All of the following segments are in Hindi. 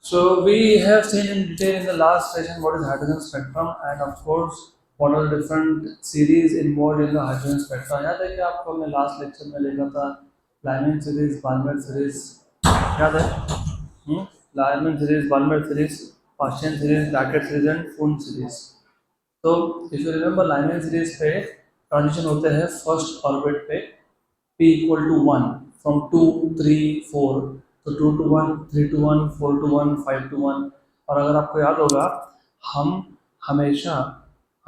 So we have seen in detail in the last session what is hydrogen spectrum and of course what are the different series involved in the hydrogen spectrum. याद है कि आपको हमने लास्ट लेक्चर में लिखा था लाइमन सीरीज, बाल्मर सीरीज, याद है? Lyman series, Balmer series, Paschen series, Brackett series and Pfund series. तो if you remember Lyman series पे ट्रांजिशन होते हैं फर्स्ट ऑर्बिट पे p equal to 1 from 2 3 4, तो 2 to 1 3 to 1 4 to 1 5 to 1. और अगर आपको याद होगा हम हमेशा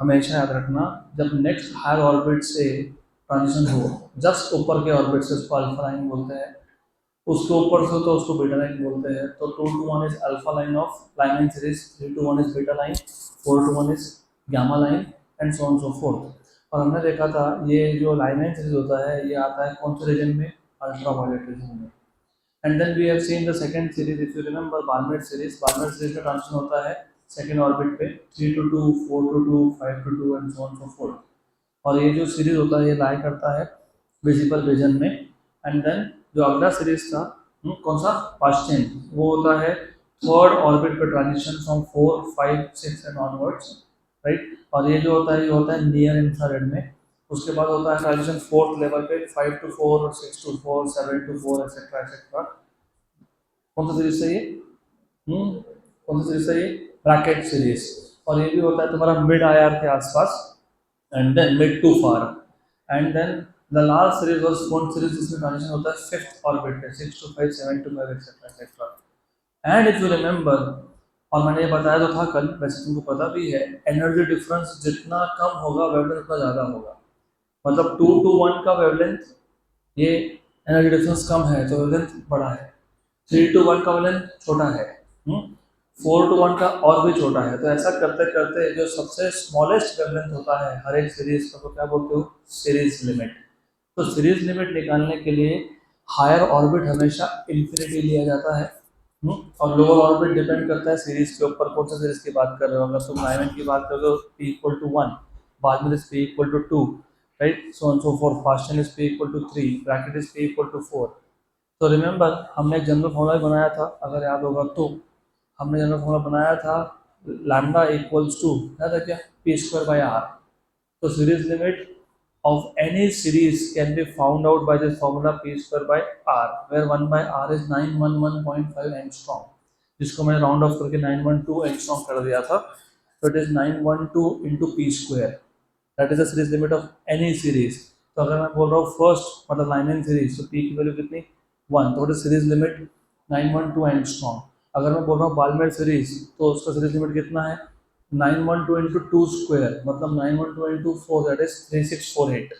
हमेशा याद रखना जब नेक्स्ट हायर ऑर्बिट से ट्रांजिशन हो जस्ट ऊपर के ऑर्बिट से उसको अल्फा लाइन बोलते हैं, उसके ऊपर से तो उसको बीटा लाइन बोलते हैं. तो 2 to 1 is alpha line of Lyman series, 3 to 1 is beta line, 4 to 1 is gamma line and so on so fourth. और हमने देखा था ये जो लाइमन सीरीज होता है ये आता है कौन से रीजन में, अल्ट्रावायलेट रीजन में. And then we have seen the second series, if you remember Balmer series. Balmer series का ट्रांजिशन होता है सेकंड ऑर्बिट पे 3 to 2 4 to 2 5 to 2 and so on so fourth. और ये जो सीरीज होता है ये लाई करता है विजिबल रीजन में. एंड देन जो अगला सीरीज था कौन सा, पास्टियन, वो होता है थर्ड ऑर्बिट पे transition from 4 5 6 and onwards, right. और ये जो होता है ये होता है नियर इंफ्रारेड में. उसके बाद होता है ट्रांजिशन फोर्थ लेवल पे 5 to 4 6 to 4 7 to 4 etcetera etcetera. कौन सा सीरीज है ये, कौन सा सीरीज है ये, ब्रैकेट सीरीज. और ये भी होता है तुम्हारा मिड आईआर के आसपास and then mid to far. And then the last series was fourth series जिसमें ट्रांजिशन होता है फिफ्थ ऑर्बिट पे 6 to 5 7 to 5 etcetera etcetera. And if you remember, और मैंने ये बताया तो था कल, वैसे तुमको पता भी है, एनर्जी डिफरेंस जितना कम होगा वेवलेंथ उतना ज़्यादा होगा. मतलब 2 to 1 का वेवलेंथ ये एनर्जी डिफरेंस कम है तो वेवलेंथ बड़ा है, 3 to 1 का वेवलेंथ छोटा है, 4 to 1 का और भी छोटा है. तो ऐसा करते करते जो सबसे स्मॉलेस्ट वेवलेंथ होता है हर एक सीरीज का, तो क्या बोलते हो, सीरीज लिमिट. तो सीरीज लिमिट निकालने के लिए हायर ऑर्बिट हमेशा इन्फिनिटी लिया जाता है. और लोअर ऑर्बिट डिपेंड करता है सीरीज के ऊपर, कौन सा सीरीज की बात कर रहे हो. अगर तुम लाइमन की बात कर रहे हो p equal to 1, बाद में p equal to 2, right, so on so forth. Paschen is p equal to 3, Brackett is p equal to 4. तो रिमेंबर हमने एक जनरल फॉर्मूला बनाया था, अगर याद होगा तो हमने जनरल फॉर्मूला बनाया था लैम्डा इक्वल्स टू, याद है क्या, p स्क्वायर बाय r. तो series limit of any series can be found out by this formula p square by r, where 1 by r is 911.5 angstrom, जिसको मैंने राउंड ऑफ करके 912 angstrom कर दिया था. तो it is 912 into p square, that is the series limit of any series. तो अगर मैं बोल रहा हूँ फर्स्ट मतलब लाइमन सीरीज, तो p की वैल्यू कितनी, 1, तो it is series limit 912 angstrom. अगर मैं बोल रहा हूँ बाल्मर सीरीज तो उसका सीरीज लिमिट कितना है, 912 into 2 square, मतलब 912 into 4, दैट इज 3648.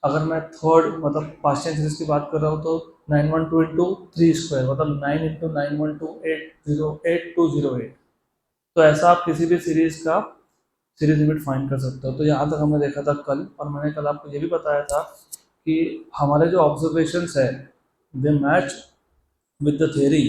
अगर मैं थर्ड मतलब पास्टियन सीरीज की बात कर रहा हूँ तो 912 into 3 स्क्वायर, मतलब 9 into 912 808,208. तो ऐसा आप किसी भी सीरीज का सीरीज लिमिट फाइंड कर सकते हो. तो यहाँ तक हमने देखा था कल, और मैंने कल आपको ये भी बताया था कि हमारे जो ऑब्जर्वेशंस है they match with the theory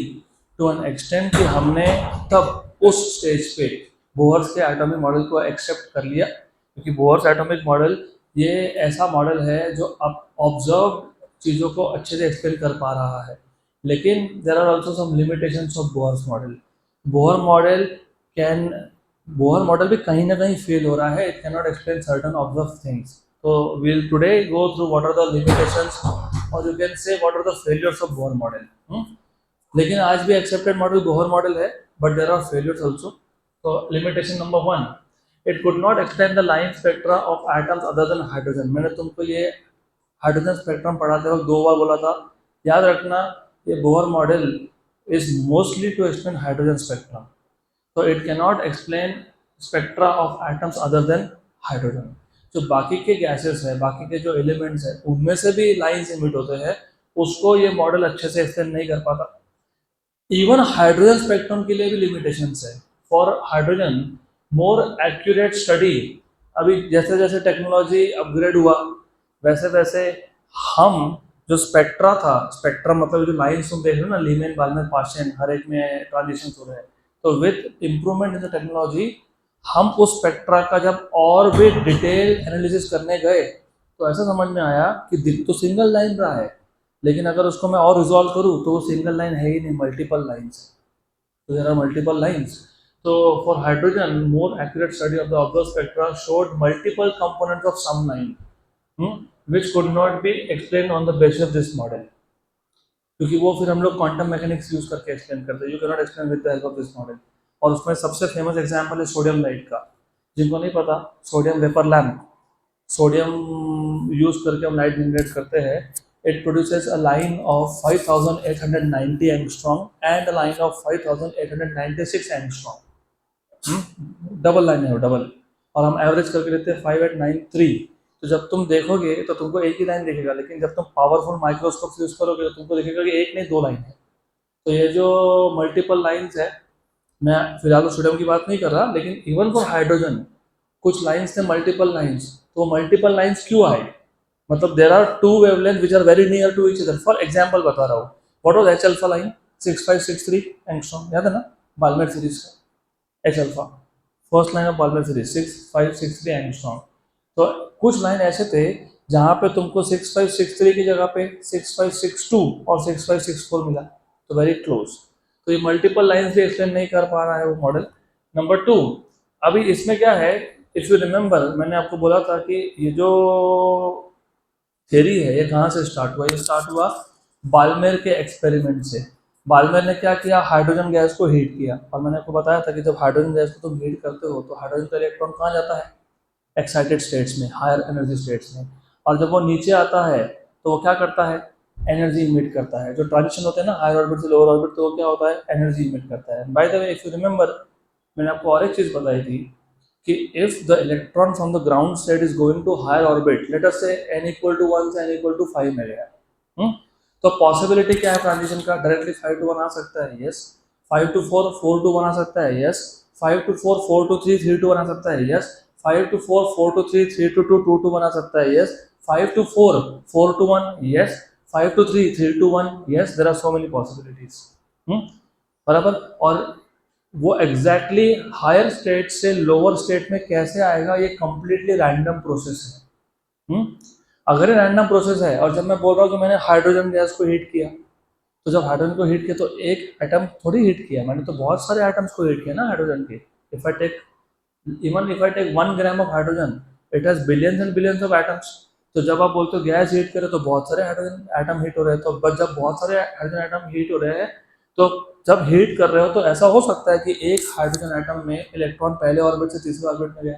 to an extent कि हमने तब उस स्टेज पे बोहर्स के एटॉमिक मॉडल को एक्सेप्ट कर लिया, क्योंकि बोहर्स एटॉमिक मॉडल ये ऐसा मॉडल है जो अब ऑब्जर्व चीज़ों को अच्छे से एक्सप्लेन कर पा रहा है. लेकिन there are also some limitations of Bohr's model. Bohr model can Bohr model भी कहीं ना कहीं फेल हो रहा है, it can not explain certain observe things. तो will today go through what are the limitations और you can say what are the failures of Bohr model. लेकिन आज भी एक्सेप्टेड मॉडल बोहर मॉडल है, but there are failures also. तो limitation number 1, it could not explain the line spectra of atoms other than hydrogen. मैंने तुमको ये हाइड्रोजन स्पेक्ट्रम पढ़ाते वक्त 2 बार बोला था, याद रखना ये Bohr model is mostly to explain hydrogen spectrum. तो it can not explain spectra of atoms other than hydrogen. जो बाकी के गैसेस है, बाकी के जो एलिमेंट्स है, उनमें से भी लाइन्स इमिट होते हैं, उसको ये मॉडल अच्छे से एक्सप्लेन नहीं कर पाता. इवन हाइड्रोजन स्पेक्ट्रम के लिए भी लिमिटेशंस है. For hydrogen more accurate study, अभी जैसे जैसे टेक्नोलॉजी अपग्रेड हुआ वैसे वैसे हम जो स्पेक्ट्रा था, स्पेक्ट्रम मतलब जो लाइन्स तुम देख रहे हो ना, लीमेन बाल्मर पास्टियन, हर एक में ट्रांजिशन हो रहे हैं. तो with improvement in the technology हम उस स्पेक्ट्रा का जब और भी डिटेल एनालिसिस करने गए तो ऐसा समझ में आया कि दिख तो सिंगल लाइन रहा है, लेकिन अगर उसको मैं और रिजॉल्व करूँ तो वो सिंगल लाइन है ही नहीं, मल्टीपल लाइन्स है. So there are multiple lines. So for hydrogen, more accurate study of the observed spectra showed multiple components of some line, which could not be explained on the basis of this model. क्योंकि वो फिर हम लोग क्वांटम मैकेनिक्स यूज करके एक्सप्लेन करते हैं, you can not explain with the help of this model. और उसमें सबसे फेमस एग्जांपल है सोडियम लाइट का। जिनको नहीं पता, sodium vapour lamp, sodium use करके हम लाइट जनरेट करते हैं। It produces a line of 5890 angstrom and a line of 5896 angstrom. Double line है, डबल। और हम एवरेज करके लेते हैं 5893। तो जब तुम देखोगे तो तुमको एक ही लाइन दिखेगा, लेकिन जब तुम पावरफुल माइक्रोस्कोप यूज करोगे तो तुमको दिखेगा कि एक नहीं दो लाइन है। तो ये जो मल्टीपल लाइंस है, मैं फिलहाल सोडियम की बात नहीं कर रहा, लेकिन इवन फॉर हाइड्रोजन कुछ लाइंस थे मल्टीपल लाइंस। तो मल्टीपल लाइंस क्यों आए? मतलब there are two wavelength which are very near to each other. For example बता रहा हूँ, what was H alpha line? 6563 angstrom, याद है ना, बाल्मेर सीरीज का H alpha, first line of Balmer series 6563 angstrom. तो कुछ लाइन ऐसे थे जहाँ पे तुमको 6563 की जगह पे 6562 और 6564 मिला, तो वेरी क्लोज। तो ये मल्टीपल लाइन्स भी एक्सप्लेन नहीं कर पा रहा है वो मॉडल। नंबर 2, अभी इसमें क्या है, इफ यू रिमेंबर मैंने आपको बोला था कि ये जो थ्योरी है ये कहाँ से स्टार्ट हुआ? ये स्टार्ट हुआ बाल्मेर के एक्सपेरिमेंट से। बाल्मेर ने क्या किया, हाइड्रोजन गैस को हीट किया। और मैंने आपको बताया था कि जब हाइड्रोजन गैस को तुम हीट करते हो तो हाइड्रोजन का इलेक्ट्रॉन कहाँ जाता है? एक्साइटेड स्टेट्स में, हायर एनर्जी स्टेट्स में। और जब वो नीचे आता है तो वो क्या करता है? एनर्जी इमिट करता है। जो ट्रांजिशन होते हैं ना हायर ऑर्बिट से लोअर ऑर्बिट, तो वो क्या होता है? एनर्जी इमिट करता है। By the way, if you remember, मैंने आपको और एक चीज़ बताई थी कि if the electron from the ground state is going to higher orbit, let us say n = 1 से n = 5 में गया, तो पॉसिबिलिटी क्या है ट्रांजिशन का? डायरेक्टली 5 to 1 आ सकता है, यस। 5 to 4 4 to 1 आ सकता है, यस। 5 to 4 4 to 3 3 to 1 आ सकता है, yes. 5 to 4 4 to 3 3 to 2 2 to 1 आ सकता है, yes. 5 to 4 4 to 1, yes. 5 to 3 3 to 1, yes. There are so many possibilities, बराबर। और वो एग्जैक्टली हायर स्टेट से लोअर स्टेट में कैसे आएगा, ये कंप्लीटली रैंडम प्रोसेस है। अगर ये रैंडम प्रोसेस है, और जब मैं बोल रहा हूँ कि मैंने हाइड्रोजन गैस को हीट किया, तो जब हाइड्रोजन को हीट किया तो एक एटम थोड़ी हीट किया, मैंने तो बहुत सारे एटम्स को हीट किया ना हाइड्रोजन के। If I take 1 gram of hydrogen, it has billions and billions of atoms. तो जब आप बोलते हो गैस हीट करे तो बहुत सारे हाइड्रोजन एटम हीट हो रहे हैं। तो जब बहुत सारे हाइड्रोजन एटम हीट हो रहे हैं, तो जब हीट कर रहे हो तो ऐसा हो सकता है कि एक हाइड्रोजन एटम में इलेक्ट्रॉन पहले ऑर्बिट से तीसरे ऑर्बिट में गया,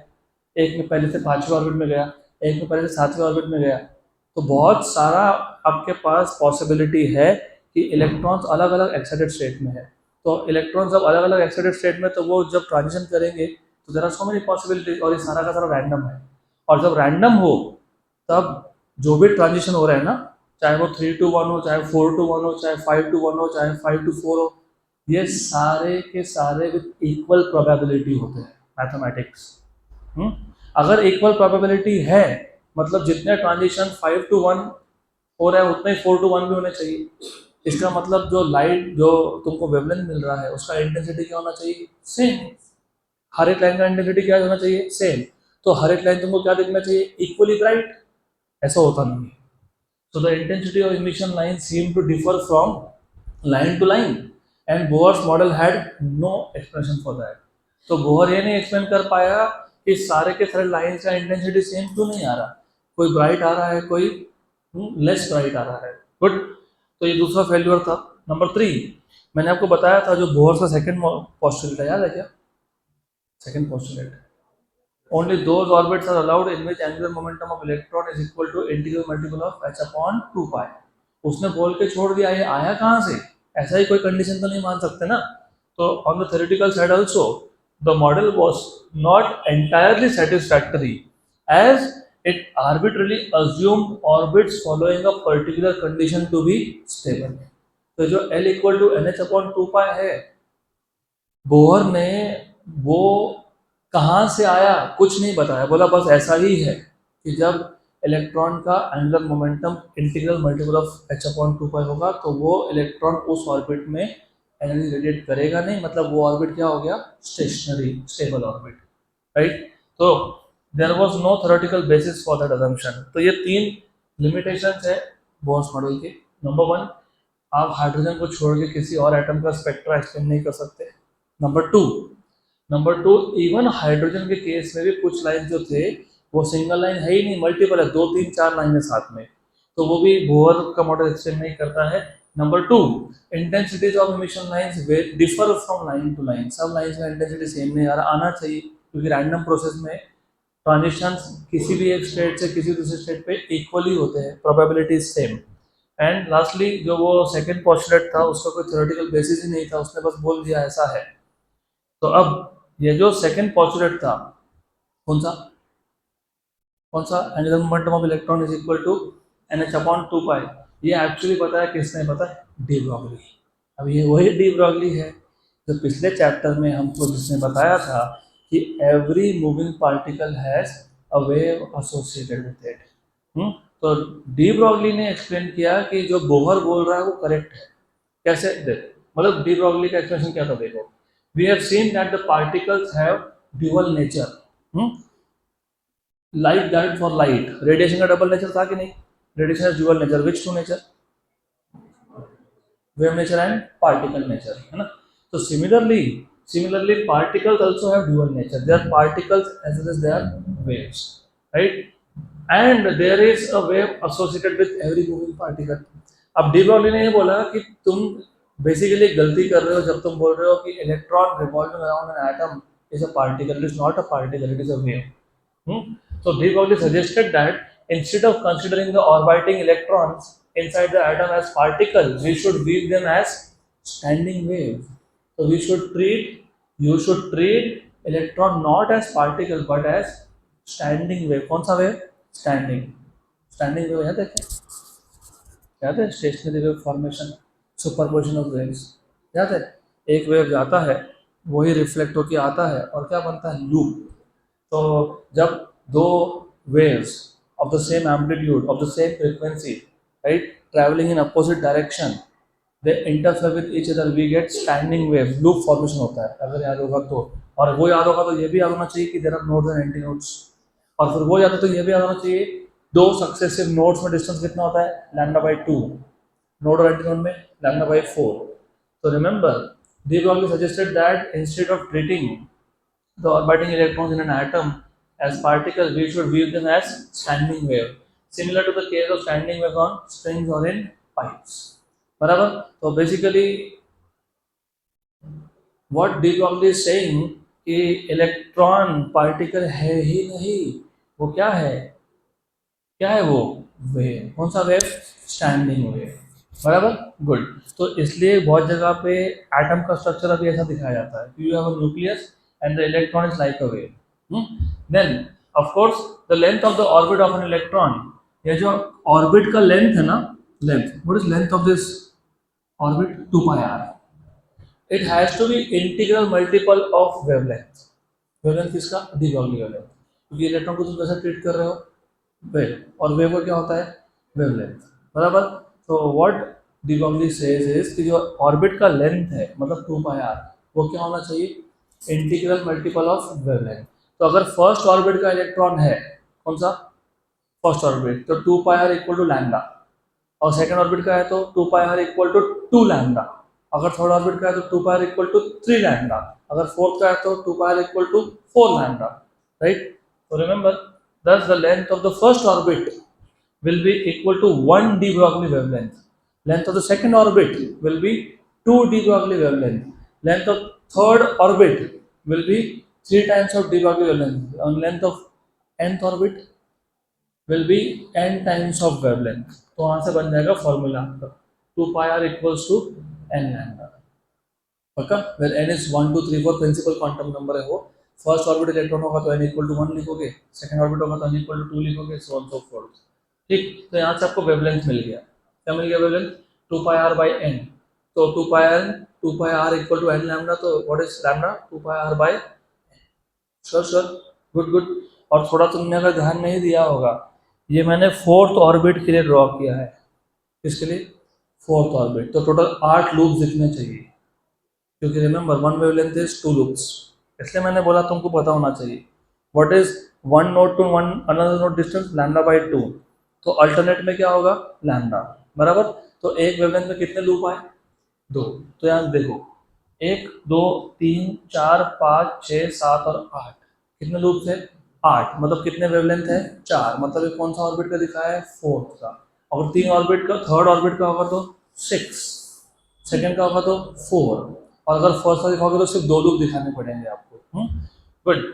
एक में पहले से पांचवें ऑर्बिट में गया, एक में पहले से सातवें ऑर्बिट में गया। तो बहुत सारा आपके पास पॉसिबिलिटी है कि इलेक्ट्रॉन्स अलग अलग एक्साइटेड स्टेट में है। तो इलेक्ट्रॉन्स जब अलग अलग एक्साइटेड स्टेट में, तो वो जब ट्रांजिशन करेंगे तो there are so many possibilities, और ये सारा का सारा रैंडम है। और जब रैंडम हो तब जो भी ट्रांजिशन हो रहा है ना, चाहे वो 3 to 1 हो, चाहे 4 to 1 हो, चाहे 5 to 1 हो, चाहे 5 to 4 हो, ये सारे के सारे विद इक्वल प्रोबेबिलिटी होते हैं मैथमेटिक्स। अगर इक्वल प्रोबेबिलिटी है, मतलब जितने ट्रांजिशन 5 to 1 हो रहा है उतने 4 to 1 भी होने चाहिए। इसका मतलब जो लाइट जो तुमको वेवलेंथ मिल रहा है उसका इंटेंसिटी क्या होना चाहिए? सेम। हर एक लाइन का इंटेंसिटी क्या होना चाहिए? सेम। तो हर एक लाइन तुमको क्या दिखना चाहिए? Equally bright. ऐसा होता नहीं है। So the intensity of emission lines seem to differ from line to line, and Bohr's model had no explanation for that. तो बोहर ये नहीं एक्सप्लेन कर पाया कि सारे के सारे लाइन्स का इंटेंसिटी सेम क्यों नहीं आ रहा, कोई ब्राइट आ रहा है, कोई लेस ब्राइट आ रहा है। गुड। तो ये दूसरा फेल्यूर था। नंबर 3, मैंने आपको बताया था जो बोहर का सेकंड पोस्टुलेट है, याद है क्या? Second postulate, only those orbits are allowed in which angular momentum of electron is equal to integral multiple of h upon 2 pi। उसने बोल के छोड़ दिया, ये आया कहाँ से? ऐसा ही कोई कंडीशन तो नहीं मान सकते ना। तो on the theoretical side also the model was not entirely satisfactory as it arbitrarily assumed orbits following a particular condition to be stable। तो जो L equal to nh upon 2 pi है, बोहर ने वो कहाँ से आया कुछ नहीं बताया, बोला बस ऐसा ही है कि जब इलेक्ट्रॉन का angular momentum integral multiple of h upon 2 पाई होगा तो वो इलेक्ट्रॉन उस ऑर्बिट में एनर्जी रेडिएट करेगा नहीं, मतलब वो ऑर्बिट क्या हो गया? Stationary, stable orbit, right. तो there was no theoretical basis for that assumption. तो ये 3 लिमिटेशंस है बोहर्स मॉडल के। नंबर 1, आप हाइड्रोजन को छोड़ के किसी और एटम का स्पेक्ट्रा एक्सप्लेन नहीं कर सकते। नंबर टू इवन हाइड्रोजन के केस में भी कुछ लाइन जो थे वो सिंगल लाइन है ही नहीं, मल्टीपल है, 2 3 4 लाइनें साथ में, तो वो भी बोहर का मॉडल एक्सटेंड नहीं करता है। Number two, intensities of emission lines differ from line to line, सब लाइंस में इंटेंसिटी सेम नहीं आना चाहिए, क्योंकि रैंडम प्रोसेस में ट्रांजिशंस किसी भी एक स्टेट से किसी दूसरे स्टेट पे इक्वली होते हैं, probability is same. And lastly जो वो सेकंड पोस्टुलेट था उसका कोई थ्योरेटिकल बेसिस ही नहीं था, उसने बस बोल दिया ऐसा है। तो अब ये जो सेकंड पोस्टुलेट था, कौन सा angular momentum of electron is equal to NH upon 2 pi, ये एक्चुअली पता है किसने, पता है, डी ब्रॉगली। अब ये वही डी ब्रॉगली है जो पिछले चैप्टर में हमको जिसने बताया था कि every moving particle has a wave associated with it. तो डी ब्रॉगली ने एक्सप्लेन किया कि जो बोहर बोल रहा है वो करेक्ट है। कैसे, देख, मतलब डी ब्रॉगली का एक्सप्लेनेशन क्या था, देखो, we have seen that the particles have dual nature, light guide for light, radiation का डबल नेचर था कि नहीं, radiation has dual nature, which two nature, wave nature and particle nature, है ना। तो similarly particles also have dual nature, they are particles as well as they are waves, right, and there is a wave associated with every moving particle। अब डी ब्रॉगली ने ये बोला कि तुम बेसिकली गलती कर रहे हो जब तुम बोल रहे हो कि electron revolving around an atom is a particle, it is not a particle, it is a wave. So de Broglie suggested that instead of considering the orbiting electrons inside the atom as particles, we should view them as standing waves. So you should treat electron not as particle but as standing wave। कौन सा wave? Standing wave याद है क्या? याद है stationary wave formation, superposition of waves, याद है, एक वेव जाता है वही रिफ्लेक्ट होकर आता है और क्या बनता है, लूप। तो जब दो waves of the same amplitude of the same frequency, right, traveling in opposite direction, they interfere with each other, we get standing wave, loop formation होता है, अगर याद होगा तो। और वो याद होगा तो ये भी याद होना चाहिए कि there are nodes and antinodes, और फिर वो याद हो तो ये भी याद होना चाहिए दो सक्सेसिव नोड्स में डिस्टेंस कितना होता है, λ/2, नोड और एंटीनोड में λ/4। तो remember, de Broglie suggested that instead of treating the orbiting electrons in an atom as particles, we should view them as standing wave, similar to the case of standing wave on strings or in pipes, बराबर। तो basically what de Broglie is saying कि इलेक्ट्रॉन पार्टिकल है ही नहीं, वो क्या है, वो वेव। कौन सा वेव? स्टैंडिंग वेव, बराबर, गुड। तो इसलिए बहुत जगह पे एटम का स्ट्रक्चर अभी ऐसा दिखाया जाता है, you have a nucleus and the electron is like a wave. Then of course the length of the orbit of an electron, ये जो ऑर्बिट का लेंथ है ना, length, what is length of this orbit? 2πr। It has to be integral multiple of wavelength. Wavelength किसका? डी ब्रॉगली वेवलेंथ, क्योंकि इलेक्ट्रॉन को तुम कैसे ट्रीट कर रहे हो, वेव, और वेव का क्या होता है, वेवलेंथ, बराबर। तो what de Broglie says is कि जो ऑर्बिट का लेंथ है मतलब 2πr, वो क्या होना चाहिए, इंटीग्रल मल्टीपल ऑफ वेवलेंथ। तो अगर फर्स्ट ऑर्बिट का इलेक्ट्रॉन है, कौन सा, फर्स्ट ऑर्बिट, तो 2πr इक्वल टू लैम्डा, और सेकंड ऑर्बिट का है तो 2πr इक्वल टू 2 लैम्डा, अगर थर्ड ऑर्बिट का है तो 2πr इक्वल टू 3 लैम्डा, अगर फोर्थ का है तो 2πr equal to 4 lambda, right. तो remember, thus the length of the first orbit will be equal to 1 de Broglie wavelength, length of the second orbit will be 2 de Broglie wavelength, length of third orbit will be 3 times of de Broglie wavelength, and length of nth orbit will be n times of wavelength। तो वहां से बन जाएगा फॉर्मूला आपका 2πr equals to n lambda, पक्का। Well n is 1 2 3 4 principal quantum number है वो। फर्स्ट ऑर्बिट इलेक्ट्रॉन होगा तो n इक्वल टू 1 लिखोगे, सेकंड ऑर्बिट होगा तो n इक्वल टू 2 लिखोगे, सो ऑन सो फोर्थ, ठीक। तो यहाँ से आपको वेवलेंथ मिल गया, क्या मिल गया, वेवलेंथ 2πr/n। तो 2πr equal to n lambda, तो what is lambda, 2πr/n। Sure, good. और थोड़ा तुमने अगर ध्यान नहीं दिया होगा, ये मैंने फोर्थ ऑर्बिट के लिए ड्रॉ किया है, किसके लिए, फोर्थ ऑर्बिट। तो टोटल 8 लूप्स दिखने चाहिए, क्योंकि रिमेंबर 1 वेवलेंथ इज 2 लूप्स, इसलिए मैंने बोला तुमको पता होना चाहिए what is 1 node to 1 another node distance, λ/2। तो अल्टरनेट में क्या होगा, लैम्डा, बराबर। तो एक वेवलेंथ में कितने लूप आए, 2। तो यहाँ देखो 1 2 3 4 5 6 7 और 8, कितने लूप थे? 8, मतलब कितने वेवलेंथ है? 4, मतलब ये कौन सा ऑर्बिट का दिखाया है? फोर्थ का। अगर 3 ऑर्बिट का, थर्ड ऑर्बिट का होगा तो 6, सेकंड का होगा तो 4, और अगर फर्स्ट का दिखाओगे तो सिर्फ 2 लूप दिखाने पड़ेंगे आपको। गुड।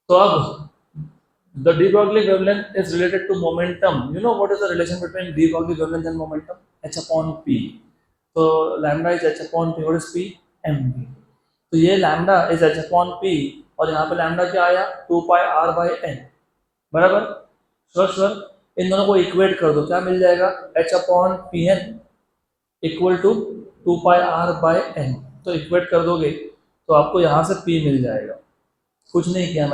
तो अब the de Broglie wavelength is related to momentum. You know what is the relation between de Broglie wavelength and momentum? H upon p. तो lambda is h upon p. What is p? mv. तो ये lambda is h upon p, और यहाँ पे lambda क्या आया? 2 pi r by n, बराबर? श्योर। इन दोनों को इक्वेट कर दो, क्या मिल जाएगा? h upon p n equal to 2 pi r by n। तो इक्वेट कर दोगे तो आपको यहाँ से p मिल जाएगा। कुछ नहीं किया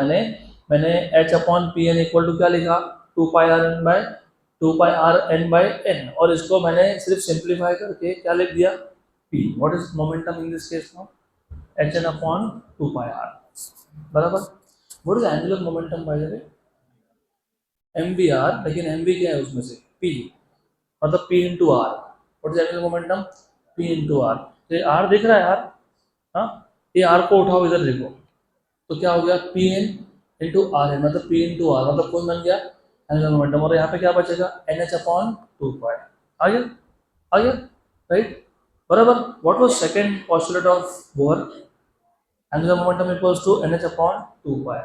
मैंने H upon P N equal to क्या लिखा? 2 pi R N by N, और इसको मैंने सिर्फ सिंप्लीफाई करके क्या लिख दिया? P. What is momentum in this case now? H N upon 2 pi R, बराबर? What is angular momentum by the way? M B R, लेकिन एम बी क्या है उसमें से? पी, मतलब P into R. What is angular momentum? P into are. तो ये आर दिख रहा है यार? हाँ, ये आर को उठाओ, इधर देखो, तो क्या हो गया? P N into R N, मतलब पी इंटू आर, मतलब कौन बन गया? Angular momentum. और यहाँ पे क्या बचेगा? N H upon 2 pi. आ गया? आ गया, राइट, बराबर। What was second postulate of Bohr? Angular momentum equals to N H upon 2 pi.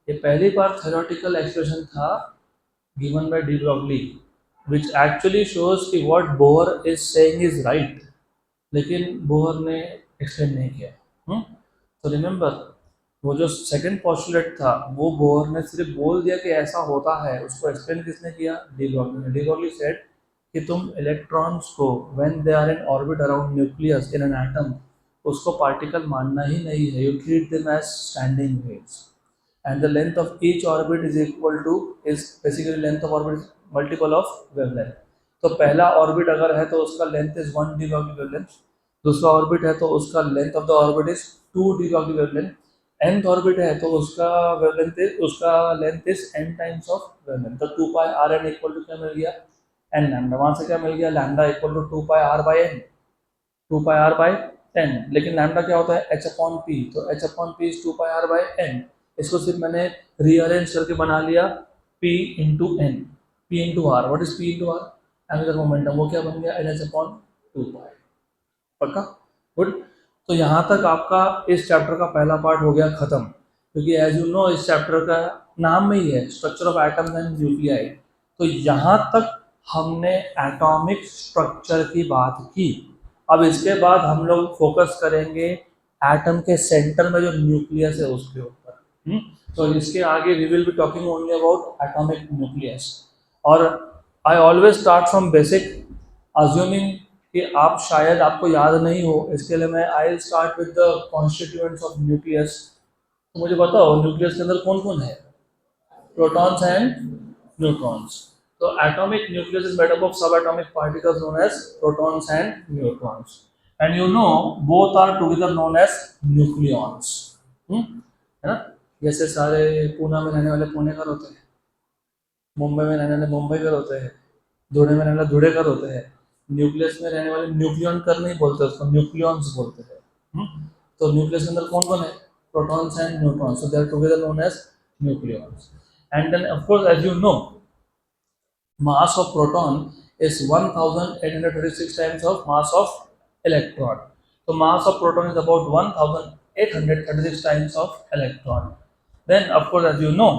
ये पहली बार थ्योरेटिकल एक्सप्रेशन था given by de Broglie, which actually shows कि what Bohr is saying is right, लेकिन बोहर ने एक्सप्लेन नहीं किया। तो रिमेंबर, वो जो सेकंड पॉस्टुलेट था वो बोहर ने सिर्फ बोल दिया कि ऐसा होता है, उसको एक्सप्लेन किसने किया? डी ब्रॉगली ने। डी ब्रॉगली सेड कि तुम इलेक्ट्रॉन्स को when they are in orbit around nucleus in an atom, उसको पार्टिकल मानना ही नहीं है, you treat them as standing waves, and the length of each orbit is equal to, is basically length of orbit is multiple of wavelength। तो पहला ऑर्बिट अगर है तो उसका length is 1 de Broglie wavelength, दूसरा ऑर्बिट है तो उसका length of the orbit is 2 de Broglie wavelength, nth orbit है तो उसका वेवलेंथ इज, उसका length is n times of wavelength. तो 2 pi R N equal to क्या मिल गया? n lambda. वहां से क्या मिल गया? Lambda equal to 2 pi R by N, 2 pi R by N. लेकिन लैम्डा क्या होता है? एच अपॉन पी, तो H upon P is 2 pi R by N. इसको सिर्फ मैंने रीअरेंज करके बना लिया P into N, P into R. What is P into R? Angular momentum. वो क्या बन गया? N H upon 2 pi. पक्का? गुड। तो यहाँ तक आपका इस चैप्टर का पहला पार्ट हो गया खत्म, क्योंकि एज यू नो इस चैप्टर का नाम में ही है structure of atoms and nuclei. तो यहाँ तक हमने एटॉमिक स्ट्रक्चर की बात की। अब इसके बाद हम लोग फोकस करेंगे एटम के सेंटर में जो न्यूक्लियस है उसके ऊपर। तो इसके आगे we will be talking only about atomic nucleus. और I always start from basic, assuming कि आप शायद आपको याद नहीं हो, इसके लिए मैं I start with the constituents of nucleus. तो मुझे बताओ न्यूक्लियस के अंदर कौन कौन है? Protons and neutrons. तो atomic nucleus is made up of sub atomic particles known as protons and neutrons, and you know both are together known as nucleons. है ना? जैसे सारे पूना में रहने वाले पुणेकर होते हैं, मुंबई में रहने वाले मुंबईकर होते हैं, धुड़े में रहने वाले धुड़ेकर होते हैं, न्यूक्लियस में रहने वाले न्यूक्लियन कर नहीं बोलते, उसको न्यूक्लियॉन्स बोलते हैं। तो न्यूक्लियस के अंदर कौन कौन है? Protons and neutrons, so they are together known as nucleons. And then of course as you know mass of proton is 1836 times of mass of electron. So mass of proton is about 1836 times of electron. Then of course as you know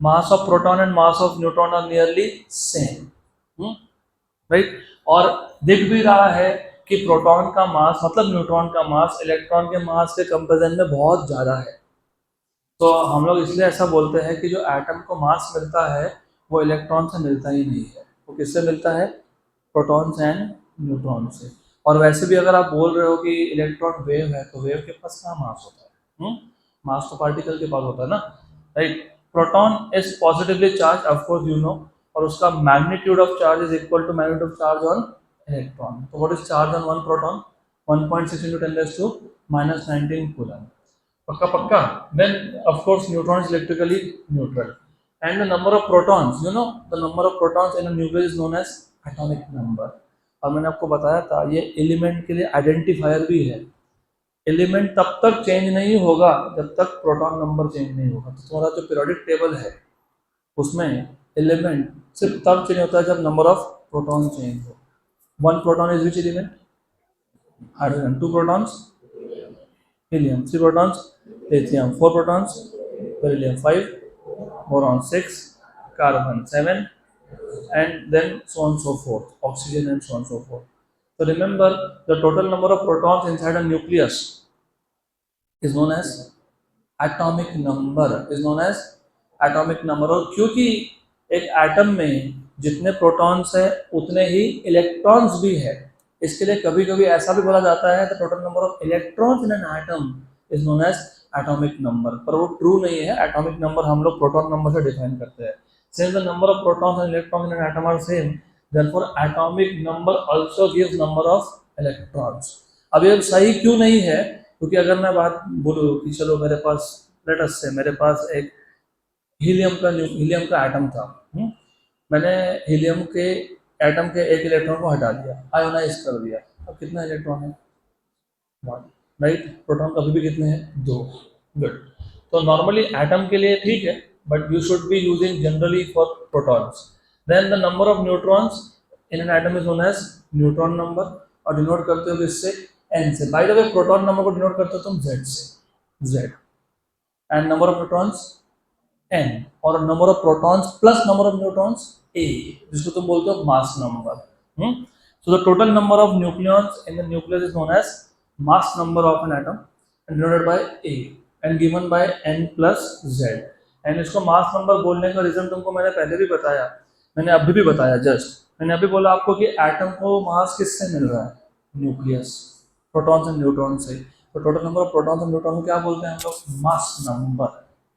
mass of proton and mass of neutron are nearly same, right? और दिख भी रहा है कि प्रोटॉन का मास मतलब न्यूट्रॉन का मास इलेक्ट्रॉन के मास के कंपेरिजन में बहुत ज़्यादा है। तो हम लोग इसलिए ऐसा बोलते हैं कि जो एटम को मास मिलता है वो इलेक्ट्रॉन से मिलता ही नहीं है। वो किससे मिलता है? प्रोटॉन्स एंड न्यूट्रॉन से। और वैसे भी अगर आप बोल रहे हो कि इलेक्ट्रॉन वेव है तो वेव के पास कहाँ मास होता है? मास तो पार्टिकल के पास होता है ना, right? Proton is positively charge, of course you know, और उसका magnitude of charge is equal to magnitude of charge on electron. तो what is charge on one proton? 1.6 × 10⁻⁹ coulomb. पक्का पक्का। Then of course neutron is electrically neutral, and the number of protons, you know, the number of protons in a nucleus is known as atomic number। और मैंने आपको बताया था ये एलिमेंट के लिए आइडेंटिफायर भी है। एलिमेंट तब तक चेंज नहीं होगा जब तक प्रोटॉन नंबर चेंज नहीं होगा। तो तुम्हारा जो पीरियोडिक टेबल है उसमें एलिमेंट सिर्फ तब चेंज होता है जब नंबर ऑफ प्रोटॉन चेंज हो। One proton is which element? Hydrogen. Two protons helium, three protons lithium, four protons beryllium, five boron, six carbon, seven, and then so on so forth, oxygen and so on so forth. So remember, the total number of protons inside a nucleus is known as atomic number, is known as atomic number। और क्योंकि एक एटम में जितने प्रोटॉन्स है उतने ही इलेक्ट्रॉन्स भी है, इसके लिए कभी कभी ऐसा भी बोला जाता है the total number of electrons in an atom is known as atomic number. पर वो ट्रू नहीं है। एटॉमिक नंबर हम लोग प्रोटॉन नंबर से डिफाइन करते हैं। Since the number of protons and electrons in an atom are same, therefore atomic number also gives number of electrons. अब ये सही क्यों नहीं है? क्योंकि अगर मैं बात बोलूँ कि चलो मेरे पास, लेट अस से मेरे पास एक हीलियम का एटम था, मैंने हीलियम के एटम के एक इलेक्ट्रॉन को हटा दिया, आयोनाइज कर दिया। अब कितना इलेक्ट्रॉन है? राइट। प्रोटॉन कभी भी कितने हैं? दो। गुड। तो नॉर्मली एटम के लिए ठीक है, but you should be using generally for protons. Then the number of neutrons in an atom is known as neutron number, और डिनोट करते हो किससे? एन से। By the way proton number को डिनोट करते हो तुम जेड से, Z. And number of neutrons n, और number of protons plus number of neutrons a, जिसको तुम बोलते हो mass number. So the total number of nucleons in the nucleus is known as mass number of an atom and denoted by a and given by n plus z। And इसको मास नंबर बोलने का रीजन तुमको मैंने पहले भी बताया, मैंने अभी भी बताया। जस्ट मैंने अभी बोला आपको कि एटम को मास किससे मिल रहा है? न्यूक्लियस, प्रोटॉन्स एंड न्यूट्रॉन से। तो total number of protons and neutron को क्या बोलते हैं हम लोग? Mass number,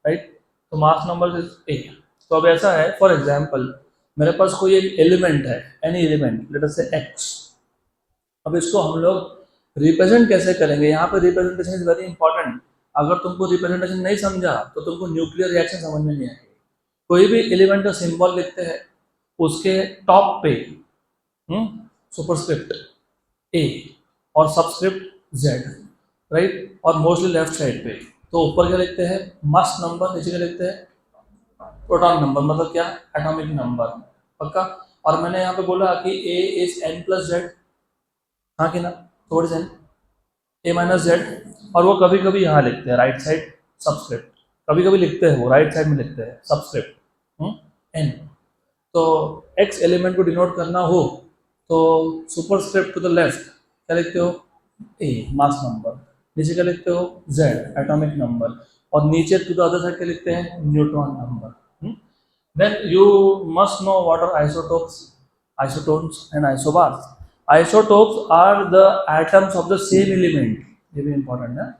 right. तो मास नंबर इज 8। तो अब ऐसा है, फॉर एग्जांपल मेरे पास कोई एक एलिमेंट है, एनी एलिमेंट, लेट अस से x। अब इसको हम लोग रिप्रेजेंट कैसे करेंगे? यहाँ पे रिप्रेजेंटेशन इज वेरी इंपॉर्टेंट। अगर तुमको रिप्रेजेंटेशन नहीं समझा तो तुमको न्यूक्लियर रिएक्शन समझ में नहीं आएगी। कोई भी एलिमेंट का सिंबल लिखते हैं, उसके टॉप पे सुपरस्क्रिप्ट a और सबस्क्रिप्ट z, राइट, और मोस्टली लेफ्ट साइड पे तो ऊपर क्या लिखते हैं? मास नंबर, नीचे क्या लिखते हैं? प्रोटॉन नंबर, मतलब क्या? Atomic number. पक्का? और मैंने यहाँ पे बोला कि a is n plus Z, हाँ कि ना? थोड़ी सी a माइनस जेड, और वो कभी कभी यहाँ लिखते हैं राइट साइड सबस्क्रिप्ट, कभी कभी लिखते हैं वो राइट साइड में लिखते हैं सबस्क्रिप्ट n। तो x एलिमेंट को डिनोट करना हो तो सुपरस्क्रिप्ट टू द लेफ्ट क्या लिखते हो? a मास नंबर, नीचे क्या लिखते हो? z एटॉमिक नंबर, और नीचे टू द अदर साइड क्या लिखते हैं? Neutron number. Then you must know what are isotopes, isotones and isobars. Isotopes are the atoms of the same element, ये भी इंपॉर्टेंट है,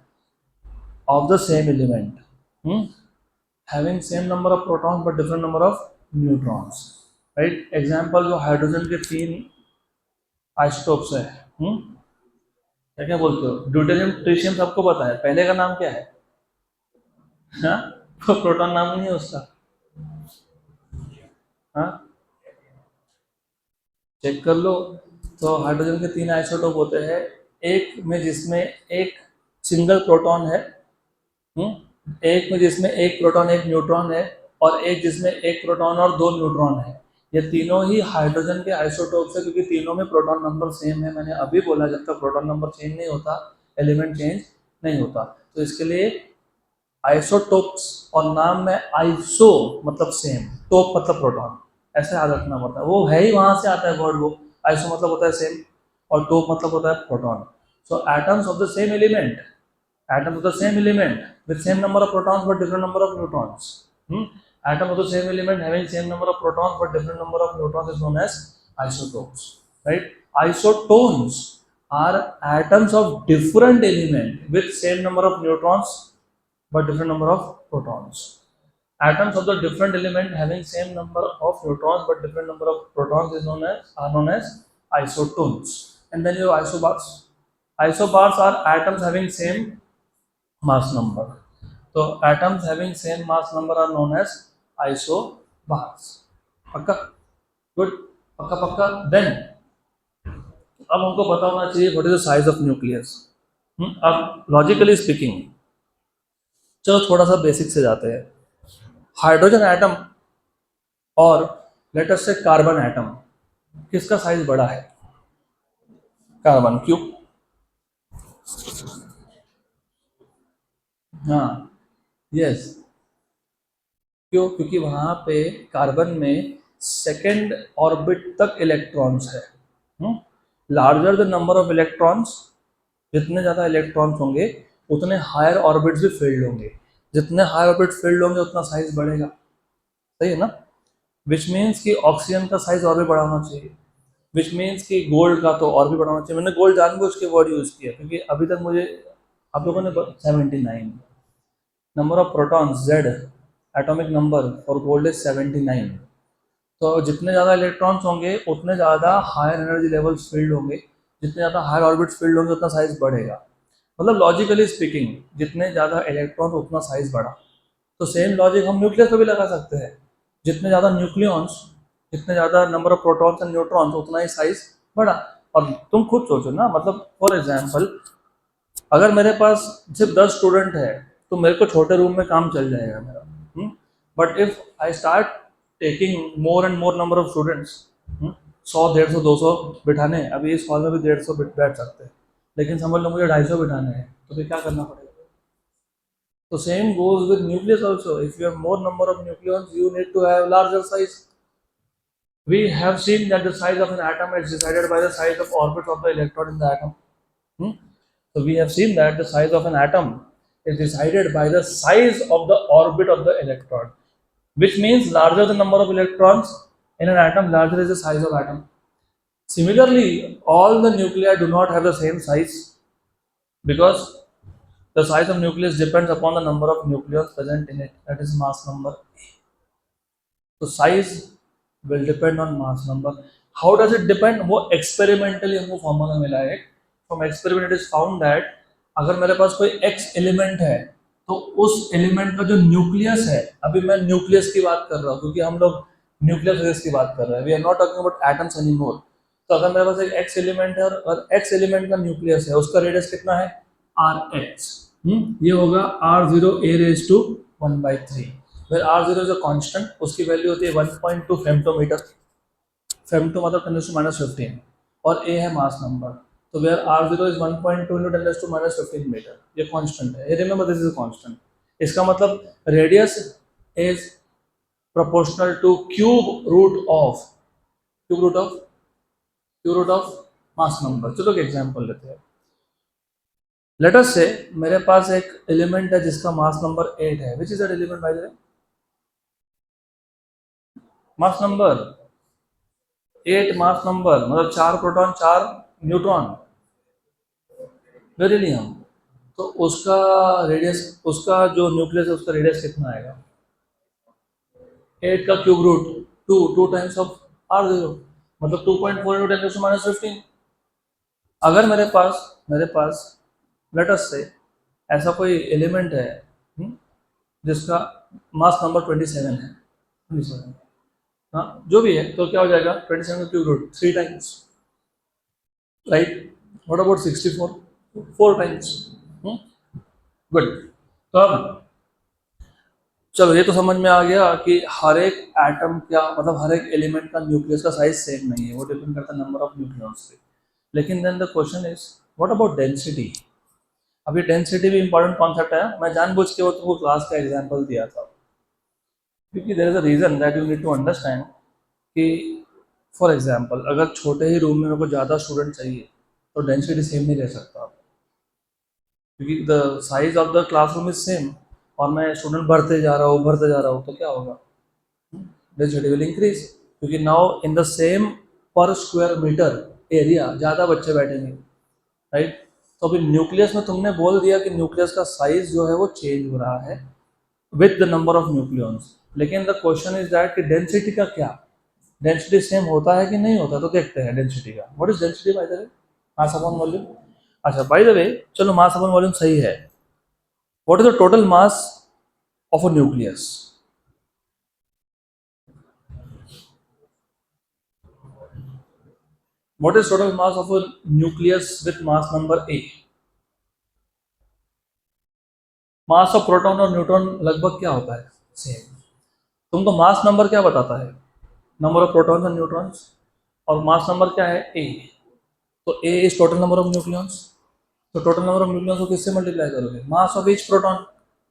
of the same element having same number of protons but different number of neutrons, right। Example जो हाइड्रोजन के 3 आइसोटोप्स है, क्या क्या बोलते हो? ड्यूटेरियम, ट्रिशियम सबको पता है। पहले का नाम क्या है? हाँ, प्रोटॉन नाम नहीं है उसका। हाँ, चेक कर लो। तो हाइड्रोजन के 3 आइसोटोप होते हैं, एक में जिसमें एक सिंगल प्रोटॉन है, एक में जिसमें एक प्रोटॉन एक न्यूट्रॉन है, और एक जिसमें एक प्रोटॉन और 2 न्यूट्रॉन है। ये तीनों ही हाइड्रोजन के आइसोटोप्स है, क्योंकि तीनों में प्रोटॉन नंबर सेम है। मैंने अभी बोला जब तक प्रोटॉन नंबर चेंज नहीं होता एलिमेंट चेंज नहीं होता। तो इसके लिए आइसोटोप्स, और नाम में आइसो मतलब सेम, टोप मतलब प्रोटॉन, ऐसे याद रखना पड़ता है। वो है ही वहां से आता है वर्ड, वो आइसो मतलब होता है सेम, और टोप मतलब होता है proton. So atoms of the same element, atoms of the same element with same number of protons but different number of neutrons. Atom of the same element having same number of protons but different number of neutrons is known as isotopes, right? Isotones are atoms of different element with same number of neutrons but different number of protons. Atoms of the different element having same number of neutrons but different number of protons is known as isotones. And then you have isobars. Isobars are atoms having same mass number. So atoms having same mass number are known as isobars. पक्का? गुड, पक्का पक्का। देन अब हमको पता होना चाहिए what is the size of nucleus. अब लॉजिकली स्पीकिंग, चलो थोड़ा सा बेसिक से जाते हैं। हाइड्रोजन एटम और लेट अस से कार्बन एटम, किसका साइज बड़ा है? कार्बन। क्यों? हाँ, यस। क्यों? क्योंकि वहां पे कार्बन में सेकेंड ऑर्बिट तक इलेक्ट्रॉन्स है। Larger the number of electrons, जितने ज़्यादा इलेक्ट्रॉन्स होंगे उतने हायर ऑर्बिट्स भी फील्ड होंगे, जितने हायर ऑर्बिट फील्ड होंगे उतना साइज बढ़ेगा। सही है ना? विच मीन्स कि ऑक्सीजन का साइज और भी बढ़ाना चाहिए, विच मीन्स कि गोल्ड का तो और भी बढ़ाना चाहिए। मैंने गोल्ड जानबूझ के वर्ड यूज़ किया क्योंकि अभी तक मुझे आप लोगों ने 79 number of protons, Z atomic number for gold is 79। तो जितने ज़्यादा इलेक्ट्रॉन्स होंगे उतने ज़्यादा हायर एनर्जी लेवल्स फील्ड होंगे, जितने ज़्यादा हायर ऑर्बिट्स फील्ड होंगे उतना साइज बढ़ेगा। मतलब लॉजिकली स्पीकिंग, जितने ज़्यादा इलेक्ट्रॉन्स उतना साइज बढ़ा। तो सेम लॉजिक हम न्यूक्लियस पर भी लगा सकते हैं। जितने ज़्यादा न्यूक्लियॉन्स, जितने ज़्यादा number of protons and neutrons, उतना ही साइज बढ़ा। और तुम खुद सोचो ना, मतलब फॉर एग्जाम्पल अगर मेरे पास सिर्फ 10 स्टूडेंट है तो मेरे को छोटे रूम में काम चल जाएगा मेरा। But if I start taking more and more number of students, 100, 150, 200 बिठाने, अभी इस हॉल में भी 150 बैठ सकते हैं, लेकिन समझ लो मुझे 250 बिठाने हैं, तो फिर क्या करना पड़ेगा? तो same goes with nucleus also. If you have more number of nucleons, you need to have larger size. We have seen that the size of an atom is decided by the size of orbit of the electron in the atom. Hmm? So we have seen that the size of an atom is decided by the size of the orbit of the electron, which means larger the number of electrons in an atom, larger is the size of atom. Similarly, all the nuclei do not have the same size because the size of nucleus depends upon the number of nucleons present in it, that is mass number. तो size will depend on mass number. How does it depend? वो एक्सपेरिमेंटली हमको फॉर्मूला मिला है। From experiment it is found that अगर मेरे पास कोई एक्स एलिमेंट है तो उस एलिमेंट का जो न्यूक्लियस है, अभी मैं न्यूक्लियस की बात कर रहा हूँ क्योंकि हम लोग न्यूक्लियर फिजिक्स की बात कर रहे हैं, we are not talking about atoms anymore. तो अगर मेरे पास एक एक्स एलिमेंट है और एक्स एलिमेंट का न्यूक्लियस है, उसका रेडियस कितना है? R X. ये होगा R zero A raise to 1/3। फिर आर जीरो जो कांस्टेंट, उसकी वैल्यू होती है 1.2 फेम्टोमीटर। फेम्टो मतलब 10⁻⁻15 और ए है मास नंबर। तो where R zero is 1.2 into 10⁻⁻15 metre, ये कांस्टेंट है। ये रिमेंबर दिस इज कांस्टेंट। इसका मतलब radius is proportional to cube root of mass number. चलो एक एग्जांपल लेते हैं। लेट अस से मेरे पास एक एलिमेंट है जिसका मास नंबर 8 है। Which is that element by the way? Mass number 8, mass number मतलब 4 प्रोटॉन 4 न्यूट्रॉन, बेरिलियम। तो उसका रेडियस, उसका जो न्यूक्लियस है उसका रेडियस कितना आएगा? 8 का cube root 2 times of R zero, मतलब 2.4 इंटू 10⁻⁻15। अगर मेरे पास लेट अस से ऐसा कोई एलिमेंट है जिसका मास नंबर 27 है, 27, हाँ जो भी है, तो क्या हो जाएगा? 27 का cube root 3 times, right? What about 64? 4 times. Good. तो अब चलो ये तो समझ में आ गया कि हर एक एटम क्या, मतलब हर एक एलिमेंट का न्यूक्लियस का साइज सेम नहीं है, वो डिपेंड करता है नंबर ऑफ न्यूक्लियॉन्स पे। लेकिन then the question is what about density? अभी डेंसिटी भी इंपॉर्टेंट कॉन्सेप्ट है। मैं जानबूझ के वो तुमको क्लास का एग्जांपल दिया था क्योंकि there is a reason that you need to understand कि फॉर एग्जांपल अगर छोटे ही रूम में मेरे को ज़्यादा स्टूडेंट चाहिए तो डेंसिटी सेम नहीं रह सकता आप, क्योंकि the size of the classroom is same और मैं स्टूडेंट भरते जा रहा हूँ तो क्या होगा? डेंसिटी विल इंक्रीज, क्योंकि नाउ इन द सेम पर स्क्वायर मीटर एरिया ज़्यादा बच्चे बैठेंगे, राइट? तो अभी न्यूक्लियस में तुमने बोल दिया कि न्यूक्लियस का साइज जो है वो चेंज हो रहा है with the number of nucleons, लेकिन द क्वेश्चन इज दैट कि डेंसिटी का क्या? डेंसिटी सेम होता है कि नहीं होता? तो देखते हैं डेंसिटी का। What is density bye the way? Mass upon volume. अच्छा बाय द वे, चलो मास अपॉन वॉल्यूम सही है। What is the total mass of a nucleus? What is total mass of a nucleus with mass number A? Mass of proton और न्यूट्रॉन लगभग क्या होता है, सेम। तुमको मास नंबर क्या बताता है, number of protons and neutrons, और मास नंबर क्या है, ए। तो A is total number of nucleons, तो टोटल नंबर ऑफ न्यूक्लियॉन्स को किससे मल्टीप्लाई करोगे, मास ऑफ ईच प्रोटॉन,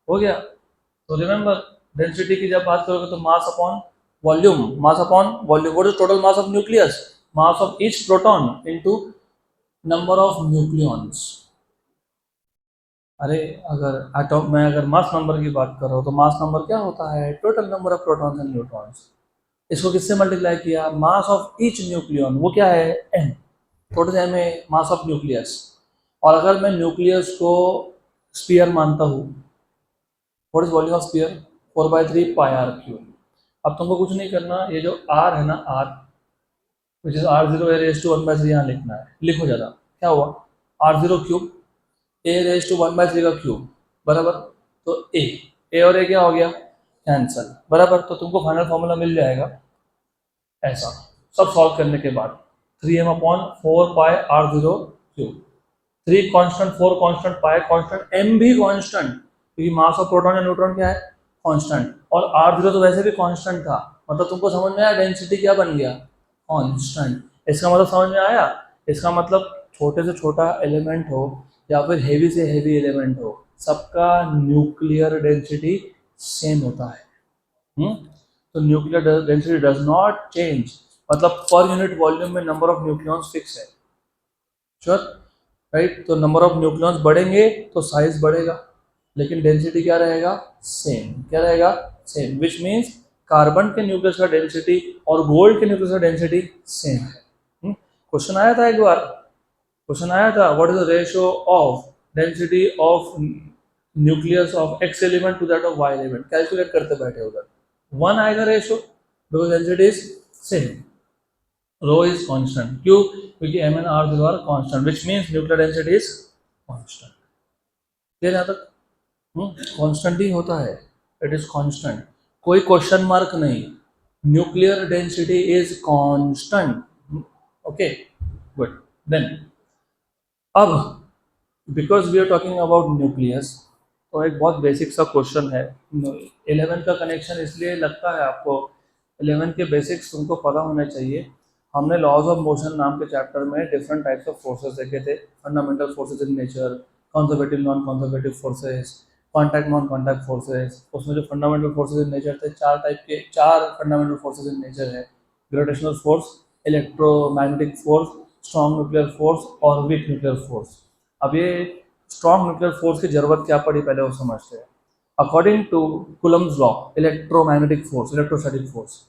हो गया। तो रिमेंबर डेंसिटी की जब बात करोगे तो mass upon volume, mass upon volume, what is total mass of nucleus, mass of each proton into number of nucleons. अरे अगर एटॉम में अगर मास नंबर की बात करो तो मास नंबर क्या होता है, total number of protons and neutrons. इसको किससे मल्टीप्लाई किया, मास ऑफ ईच न्यूक्लियन, वो क्या है, एम, टोटल एम है मास ऑफ न्यूक्लियस। और अगर मैं न्यूक्लियस को स्पीयर मानता हूँ, what is volume of sphere, 4/3 pi R cube. अब तुमको कुछ नहीं करना, ये जो आर है ना, R which is r0 a raise to 1/3 यहाँ लिखना है, लिखो जरा क्या हुआ, r0 cube a raise to 1/3 का क्यूब बराबर, तो a और a क्या हो गया, कैंसल बराबर। तो तुमको फाइनल फॉर्मूला मिल जाएगा ऐसा, सब सॉल्व करने के बाद 3m अपॉन 4 पाई r0 क्यूब, 3 कांस्टेंट, 4 कांस्टेंट, पाई कांस्टेंट, m भी कांस्टेंट, क्योंकि मास ऑफ प्रोटॉन या न्यूट्रॉन क्या है, कांस्टेंट, और r0 तो वैसे भी कांस्टेंट था। मतलब तुमको समझ में आया डेंसिटी क्या बन गया, कांस्टेंट। इसका मतलब समझ में आया, इसका मतलब छोटे से छोटा एलिमेंट हो या फिर हेवी से हेवी एलिमेंट हो, सबका न्यूक्लियर डेंसिटी सेम होता है। तो nuclear density does not change, मतलब पर यूनिट वॉल्यूम में नंबर ऑफ न्यूक्लियॉन्स फिक्स है, श्योर, राइट। तो नंबर ऑफ न्यूक्लियॉन्स बढ़ेंगे तो साइज बढ़ेगा, लेकिन डेंसिटी क्या रहेगा, सेम, क्या रहेगा, सेम, विच मीन्स कार्बन के न्यूक्लियस का डेंसिटी और गोल्ड के न्यूक्लियस का डेंसिटी सेम है। क्वेश्चन आया था एक बार, क्वेश्चन आया था, what is the ratio of density of nucleus of X element to that of Y element, calculate करते बैठे उधर, 1 आएगा ratio, because density is same, rho is constant, क्यों, क्योंकि m and r are constant, which means nuclear density is constant. Clear यहां तक, कांस्टेंट ही होता है, इट इज कांस्टेंट, कोई क्वेश्चन मार्क नहीं, nuclear density is constant, okay, good. Then अब because we are talking about nucleus, तो एक बहुत बेसिक सा क्वेश्चन है, 11 का कनेक्शन इसलिए लगता है आपको, 11 के बेसिक्स तुमको पता होने चाहिए। हमने लॉज ऑफ मोशन नाम के चैप्टर में डिफरेंट टाइप्स ऑफ फोर्सेस देखे थे, fundamental forces in nature, conservative non conservative forces, contact non contact forces. उसमें जो फंडामेंटल फोर्सेस इन नेचर थे, चार टाइप के, चार फंडामेंटल फोर्सेस इन नेचर है, gravitational force, electromagnetic force, strong nuclear force और वीक न्यूक्लियर फोर्स। अब ये स्ट्रॉन्ग न्यूक्लियर फोर्स की जरूरत क्या पड़ी पहले वो समझते हैं। According to Coulomb's law, electromagnetic force, electrostatic force,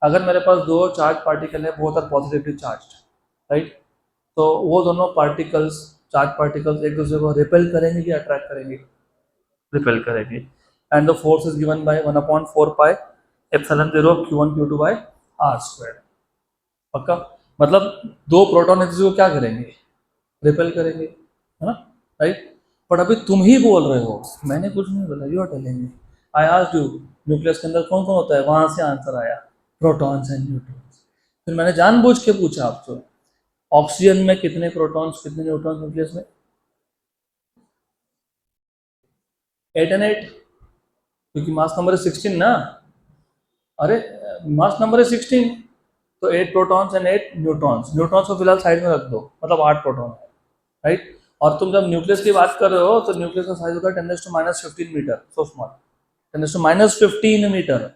अगर मेरे पास दो चार्ज पार्टिकल है, both are positively charged, right, तो वो दोनों पार्टिकल्स, चार्ज पार्टिकल्स एक दूसरे को रिपेल करेंगे कि अट्रैक्ट करेंगे, रिपेल करेंगे, and the force is given by 1/4 pi epsilon 0 q1 q2 by r square. पक्का, मतलब दो प्रोटॉन एक दूसरे को क्या करेंगे, रिपेल करेंगे, है ना, राइट। बट अभी तुम ही बोल रहे हो, मैंने कुछ नहीं बोला, you are telling me, I asked you nucleus के अंदर कौन कौन होता है, वहां से आंसर आया प्रोटॉन्स एंड न्यूट्रॉन्स। फिर मैंने जानबूझ के पूछा आपसे, ऑक्सीजन में कितने प्रोटॉन्स कितने न्यूट्रॉन्स न्यूक्लियस में, 8 and 8, क्योंकि मास नंबर है 16 ना, अरे मास नंबर है 16, तो 8 प्रोटॉन्स एंड 8 न्यूट्रॉन्स, न्यूट्रॉन्स को फिलहाल साइड में रख दो, मतलब 8 प्रोटॉन है, राइट। और तुम जब न्यूक्लियस की बात कर रहे हो तो न्यूक्लियस का साइज होता है 10⁻⁻15 मीटर, सो स्मॉल, 10⁻⁻15 मीटर।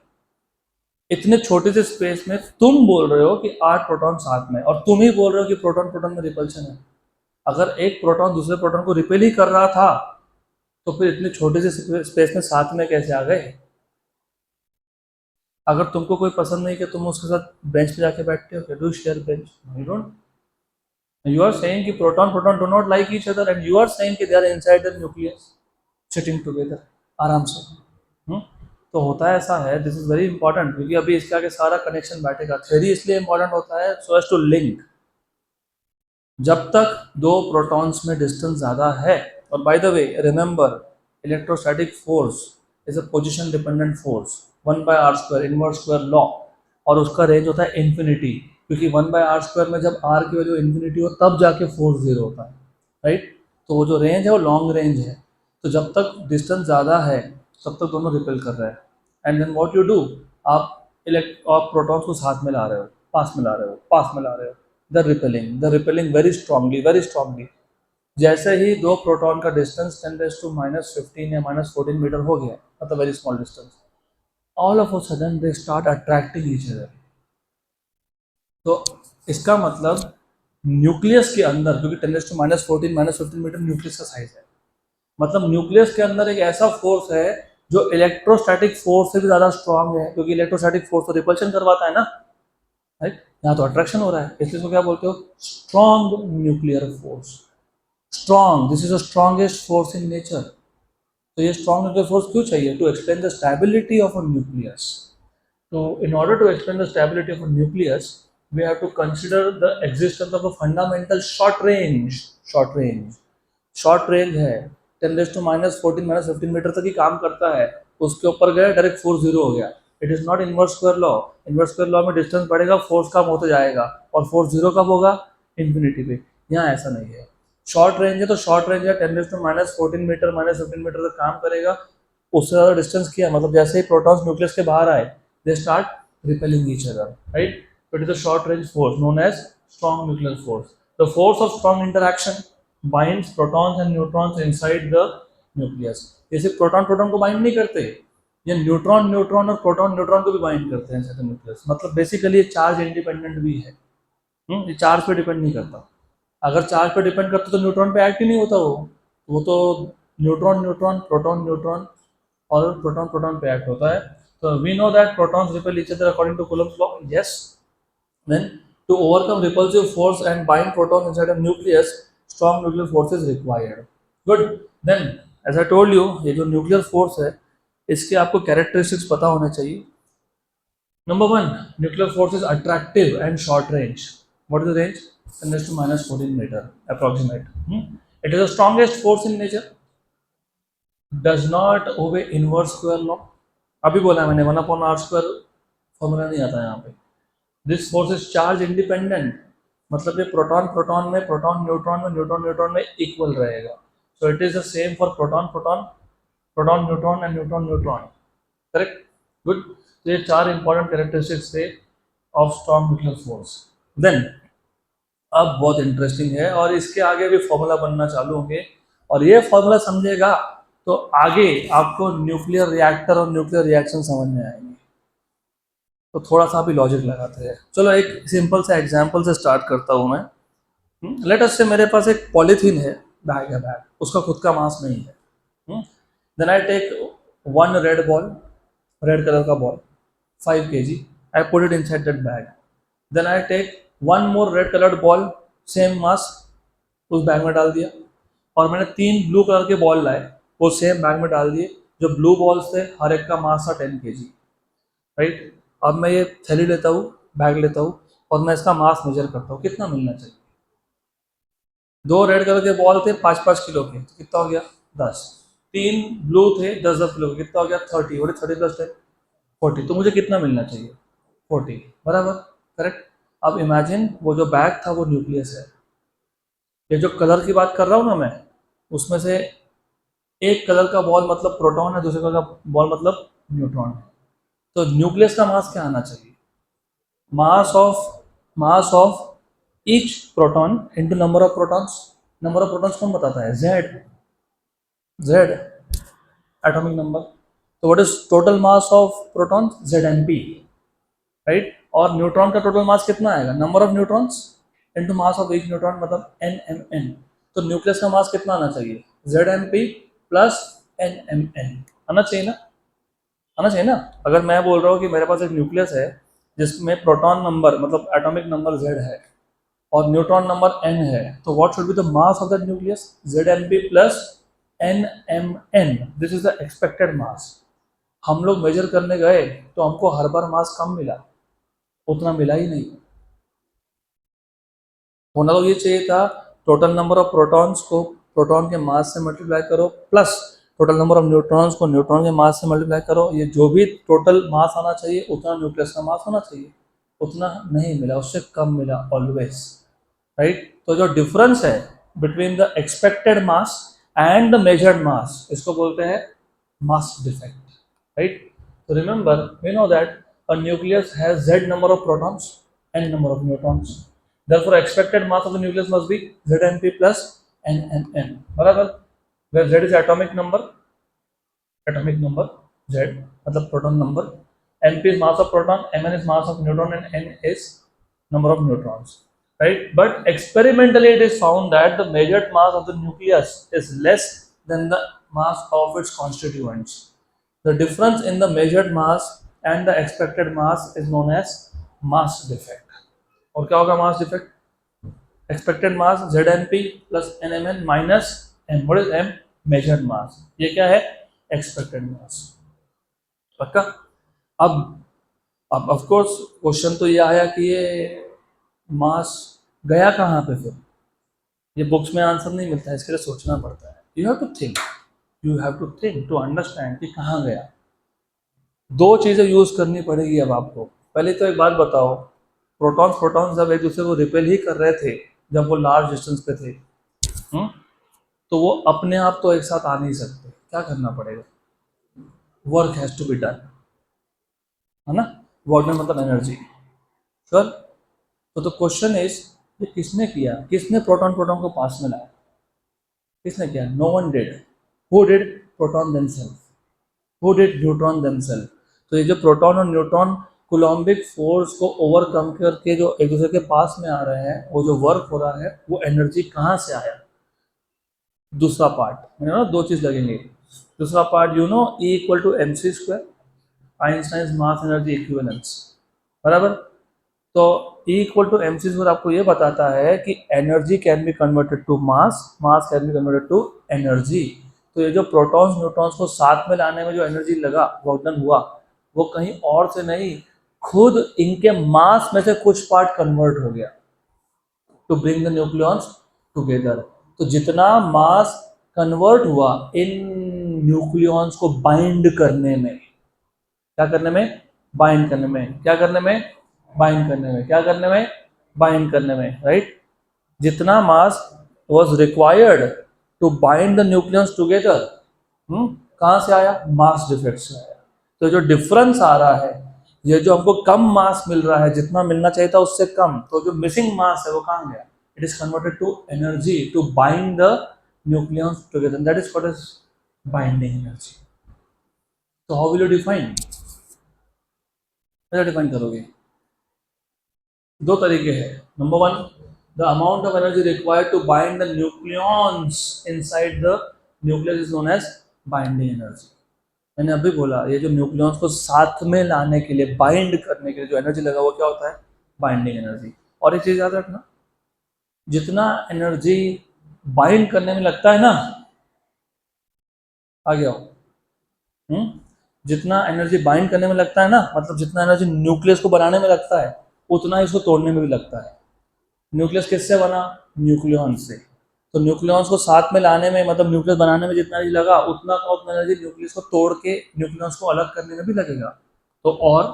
इतने छोटे से स्पेस में तुम बोल रहे हो कि 8 प्रोटॉन साथ में, और तुम ही बोल रहे हो कि प्रोटॉन प्रोटॉन में रिपल्शन है। अगर एक प्रोटॉन दूसरे प्रोटॉन को रिपेल ही कर रहा था, तो फिर इतने छोटे से स्पेस में साथ में कैसे आ गए। अगर तुमको कोई पसंद नहीं कि तुम उसके साथ बेंच पे जाके बैठते हो, do share bench, you don't, you are saying कि proton do not like each other and you are saying कि they are inside the nucleus sitting together आराम से। तो होता है ऐसा है, दिस इज वेरी इंपॉर्टेंट, क्योंकि अभी इसके आगे सारा कनेक्शन बैठेगा। थ्योरी इसलिए इंपॉर्टेंट होता है सो एज टू लिंक, जब तक दो प्रोटॉन्स में डिस्टेंस ज़्यादा है। और bye the way remember, electrostatic force is a position dependent force, 1/r² inverse square law, और उसका रेंज होता है इन्फिनिटी, क्योंकि 1/r² में जब r की वैल्यू इन्फिनिटी हो तब जाके फोर्स 0 होता है, राइट। तो वो जो रेंज है वो लॉन्ग रेंज है। तो जब तक डिस्टेंस ज़्यादा है तब तक दोनों रिपेल कर रहे हैं। And then what you do, आप प्रोटॉन्स को साथ में ला रहे हो, पास में ला रहे हो, पास में ला रहे हो, the repelling very strongly, very strongly. जैसे ही दो प्रोटॉन का डिस्टेंस 10⁻⁻15 या -14 मीटर हो गया, मतलब very small distance, all of a sudden they start attracting each other. तो इसका मतलब न्यूक्लियस के अंदर, क्योंकि 10⁻14 -15 मीटर न्यूक्लियस का साइज है, मतलब न्यूक्लियस के अंदर एक ऐसा फोर्स है जो इलेक्ट्रोस्टैटिक फोर्स से भी ज़्यादा स्ट्रांग है, क्योंकि इलेक्ट्रोस्टैटिक फोर्स तो रिपल्शन करवाता है ना, राइट। यहाँ तो अट्रैक्शन हो रहा है, इसलिए इसको क्या बोलते हो, strong nuclear force. Strong, this is the strongest force in nature. तो ये स्ट्रांग न्यूक्लियर फोर्स क्यों चाहिए? To explain the stability of a nucleus. So in order to explain the stability of a nucleus, we have to consider the existence of a fundamental short range. Short range है 10⁻⁻14 -15 मीटर तक ही काम करता है, उसके ऊपर गया डायरेक्ट फोर्स जीरो हो गया। It is not inverse square law. Inverse square law में डिस्टेंस बढ़ेगा, फोर्स कम होते जाएगा, और फोर्स जीरो कब होगा? इन्फिनिटी पे। यहाँ ऐसा नहीं है, शॉर्ट रेंज है तो शॉर्ट रेंज है, 10⁻14 मीटर -15 मीटर तक काम करेगा। उससे ज़्यादा डिस्टेंस किया मतलब जैसे ही प्रोटॉन्स न्यूक्लियस के बाहर आए, they start repelling each other, right? So it is a short range force known as strong nuclear force. The force of strong interaction binds protons and neutrons inside the nucleus. ये सिर्फ प्रोटॉन प्रोटॉन को बाइंड नहीं करते, ये न्यूट्रॉन न्यूट्रॉन और प्रोटॉन न्यूट्रॉन को भी बाइंड करते हैं inside the nucleus। मतलब बेसिकली ये चार्ज इंडिपेंडेंट भी है। ये चार्ज पे डिपेंड नहीं करता। अगर चार्ज पे डिपेंड करता तो न्यूट्रॉन पे एक्ट ही नहीं होता, वो तो न्यूट्रॉन न्यूट्रॉन प्रोटॉन न्यूट्रॉन और प्रोटॉन प्रोटॉन पे एक्ट होता है। So we know that protons repel each other according to Coulomb's law. Yes. Then to overcome repulsive force and bind protons inside a nucleus, strong nuclear force is required. Good. Then as I told you, ये जो nuclear force है, इसके आपको characteristics पता होने चाहिए। Number one, nuclear force is attractive and short range. What is the range? 10⁻⁻14 meter approximate. It is the strongest force in nature. Does not obey inverse square law. अभी बोला है मैंने 1/r² फॉर्मूला नहीं आता यहाँ पे। This force is charge independent, मतलब ये प्रोटॉन प्रोटॉन में, प्रोटॉन न्यूट्रॉन में, न्यूट्रॉन न्यूट्रॉन में इक्वल रहेगा। So it is the same for proton proton, proton neutron and neutron neutron. Correct, good. तो ये चार इंपॉर्टेंट कैरेक्टरिस्टिक्स थे of strong nuclear force. Then अब बहुत इंटरेस्टिंग है, और इसके आगे भी फॉर्मूला बनना चालू होंगे, और ये फॉर्मूला समझेगा तो आगे आपको न्यूक्लियर रिएक्टर और न्यूक्लियर रिएक्शन समझ में आएंगे। तो थोड़ा सा भी लॉजिक लगाते हैं। चलो एक सिंपल सा एग्जांपल से स्टार्ट करता हूँ मैं। लेट अस से मेरे पास एक पॉलीथीन है, बैग है, बैग, उसका खुद का मास नहीं है। Then I take one red ball, red colour का ball 5 kg, I put it inside that bag. Then I take one more red coloured ball, same mass, उस बैग में डाल दिया, और मैंने 3 ब्लू कलर के बॉल लाए, वो सेम बैग में डाल दिए। जो ब्लू बॉल्स थे हर एक का मास था 10 kg, राइट। अब मैं ये थैली लेता हूँ, बैग लेता हूँ, और मैं इसका मास मेजर करता हूँ, कितना मिलना चाहिए। 2 रेड कलर के बॉल थे 5-5 किलो के, तो कितना हो गया 10। 3 ब्लू थे 10-10 किलो के, कितना हो गया 30। और 30 + 10 40, तो मुझे कितना मिलना चाहिए 40, बराबर, करेक्ट। अब इमेजिन वो जो बैग था वो न्यूक्लियस है। ये जो कलर की बात कर रहा हूँ ना मैं, उसमें से एक कलर का बॉल मतलब प्रोटॉन है, दूसरे कलर का बॉल मतलब न्यूट्रॉन है। तो न्यूक्लियस का मास क्या आना चाहिए? Mass of each proton into number of protons. Number of protons कौन बताता है? Z atomic number. तो what is total mass of proton? ZnP, right. और न्यूट्रॉन का टोटल मास कितना आएगा? Number of neutrons into mass of each neutron, मतलब NMN। तो न्यूक्लियस का मास कितना आना चाहिए? ZnP + NMN आना चाहिए ना, आना चाहिए ना। अगर मैं बोल रहा हूँ कि मेरे पास एक न्यूक्लियस है जिसमें प्रोटॉन नंबर मतलब एटॉमिक नंबर Z है और न्यूट्रॉन नंबर N है, तो what should be the mass of that nucleus? ZnP + NMN। This is the expected mass. हम लोग मेजर करने गए तो हमको हर बार मास कम मिला, उतना मिला ही नहीं। होना तो ये चाहिए था, टोटल नंबर ऑफ प्रोटॉन्स को प्रोटॉन के मास से मल्टीप्लाई करो, plus total number of neutrons को न्यूट्रॉन के मास से मल्टीप्लाई करो। ये जो भी टोटल मास आना चाहिए उतना न्यूक्लियस का मास होना चाहिए, उतना नहीं मिला, उससे कम मिला ऑलवेज, राइट। तो जो डिफरेंस है between the expected mass and the measured mass, इसको बोलते हैं मास डिफेक्ट, राइट? तो remember, we know that a nucleus has z number of protons, n number of neutrons. Therefore, expected mass of the nucleus must be Znp plus nmn. बराबर? Where z is atomic number z मतलब proton number, np is mass of proton, mn is mass of neutron, and n is number of neutrons, right? But experimentally, it is found that the measured mass of the nucleus is less than the mass of its constituents. The difference in the measured mass and the expected mass is known as mass defect. और क्या होगा mass defect? Expected mass Znp plus Nmn minus m. What is m? Measured mass. ये क्या है? Expected mass. पक्का? अब ऑफ कोर्स क्वेश्चन तो ये आया कि ये मास गया कहाँ पे फिर? ये बुक्स में आंसर नहीं मिलता है, इसके लिए सोचना पड़ता है. You have to think to understand कि कहाँ गया. दो चीज़ें यूज़ करनी पड़ेगी अब आपको. पहले तो एक बात बताओ, प्रोटॉन्स जब एक दूसरे को रिपेल ही कर रहे थे, जब वो लार्ज डिस्टेंस पे थे, तो वो अपने आप तो एक साथ आ नहीं सकते. क्या करना पड़ेगा? Work has to be done, है ना? वर्क में मतलब एनर्जी. श्योर? तो द क्वेश्चन इज, ये किसने किया? किसने प्रोटॉन को पास में लाया? किसने किया? No one did. Who did? Proton themselves. Who did? Neutron themselves. तो ये जो प्रोटॉन और न्यूट्रॉन कूलम्बिक फोर्स को ओवरकम करके जो एक दूसरे के पास में आ रहे हैं, वो जो वर्क हो रहा है, वो एनर्जी कहाँ से आया? दूसरा पार्ट, दो चीज़ लगेंगे. दूसरा part you know, E equal to mc², Einstein mass energy equivalence. बराबर? तो E इक्वल टू mc² आपको ये बताता है कि energy can be converted to mass can be converted to energy. तो ये जो प्रोटॉन्स न्यूट्रॉन्स को साथ में लाने में जो एनर्जी लगा, वर्क हुआ, वो कहीं और से नहीं, खुद इनके मास में से कुछ पार्ट कन्वर्ट हो गया to bring the nucleons together. तो जितना मास कन्वर्ट हुआ इन न्यूक्लियॉन्स को बाइंड करने में, क्या करने में? बाइंड करने में. क्या करने में? बाइंड करने में. क्या करने में? बाइंड करने में, राइट? जितना mass was required to bind the nucleons together, कहाँ से आया? मास डिफेक्ट से आया. तो जो डिफरेंस आ रहा है, ये जो हमको कम मास मिल रहा है, जितना मिलना चाहिए था उससे कम, तो जो मिसिंग मास है वो कहाँ गया? It is converted to energy to bind the nucleons together. That is what is binding energy. तो हाउ विल यू डिफाइन? कैसे डिफाइन करोगे? दो तरीके हैं. Number one, the amount of energy required to bind the nucleons inside the nucleus is known as binding energy. मैंने अभी बोला, ये जो न्यूक्लियॉन्स को साथ में लाने के लिए, बाइंड करने के लिए जो एनर्जी लगा, वो क्या होता है? Binding energy. और एक चीज याद रखना, जितना एनर्जी बाइंड करने में लगता है ना, आ गया हो, जितना एनर्जी बाइंड करने में लगता है ना, मतलब जितना एनर्जी न्यूक्लियस को बनाने में लगता है, उतना इसको तोड़ने में भी लगता है. न्यूक्लियस किससे बना? न्यूक्लियॉन से. तो न्यूक्लियॉन्स को साथ में लाने में, मतलब न्यूक्लियस बनाने में जितना एनर्जी लगा, उतना का उतना एनर्जी न्यूक्लियस को तोड़ के न्यूक्लियॉन्स को अलग करने में भी लगेगा. तो और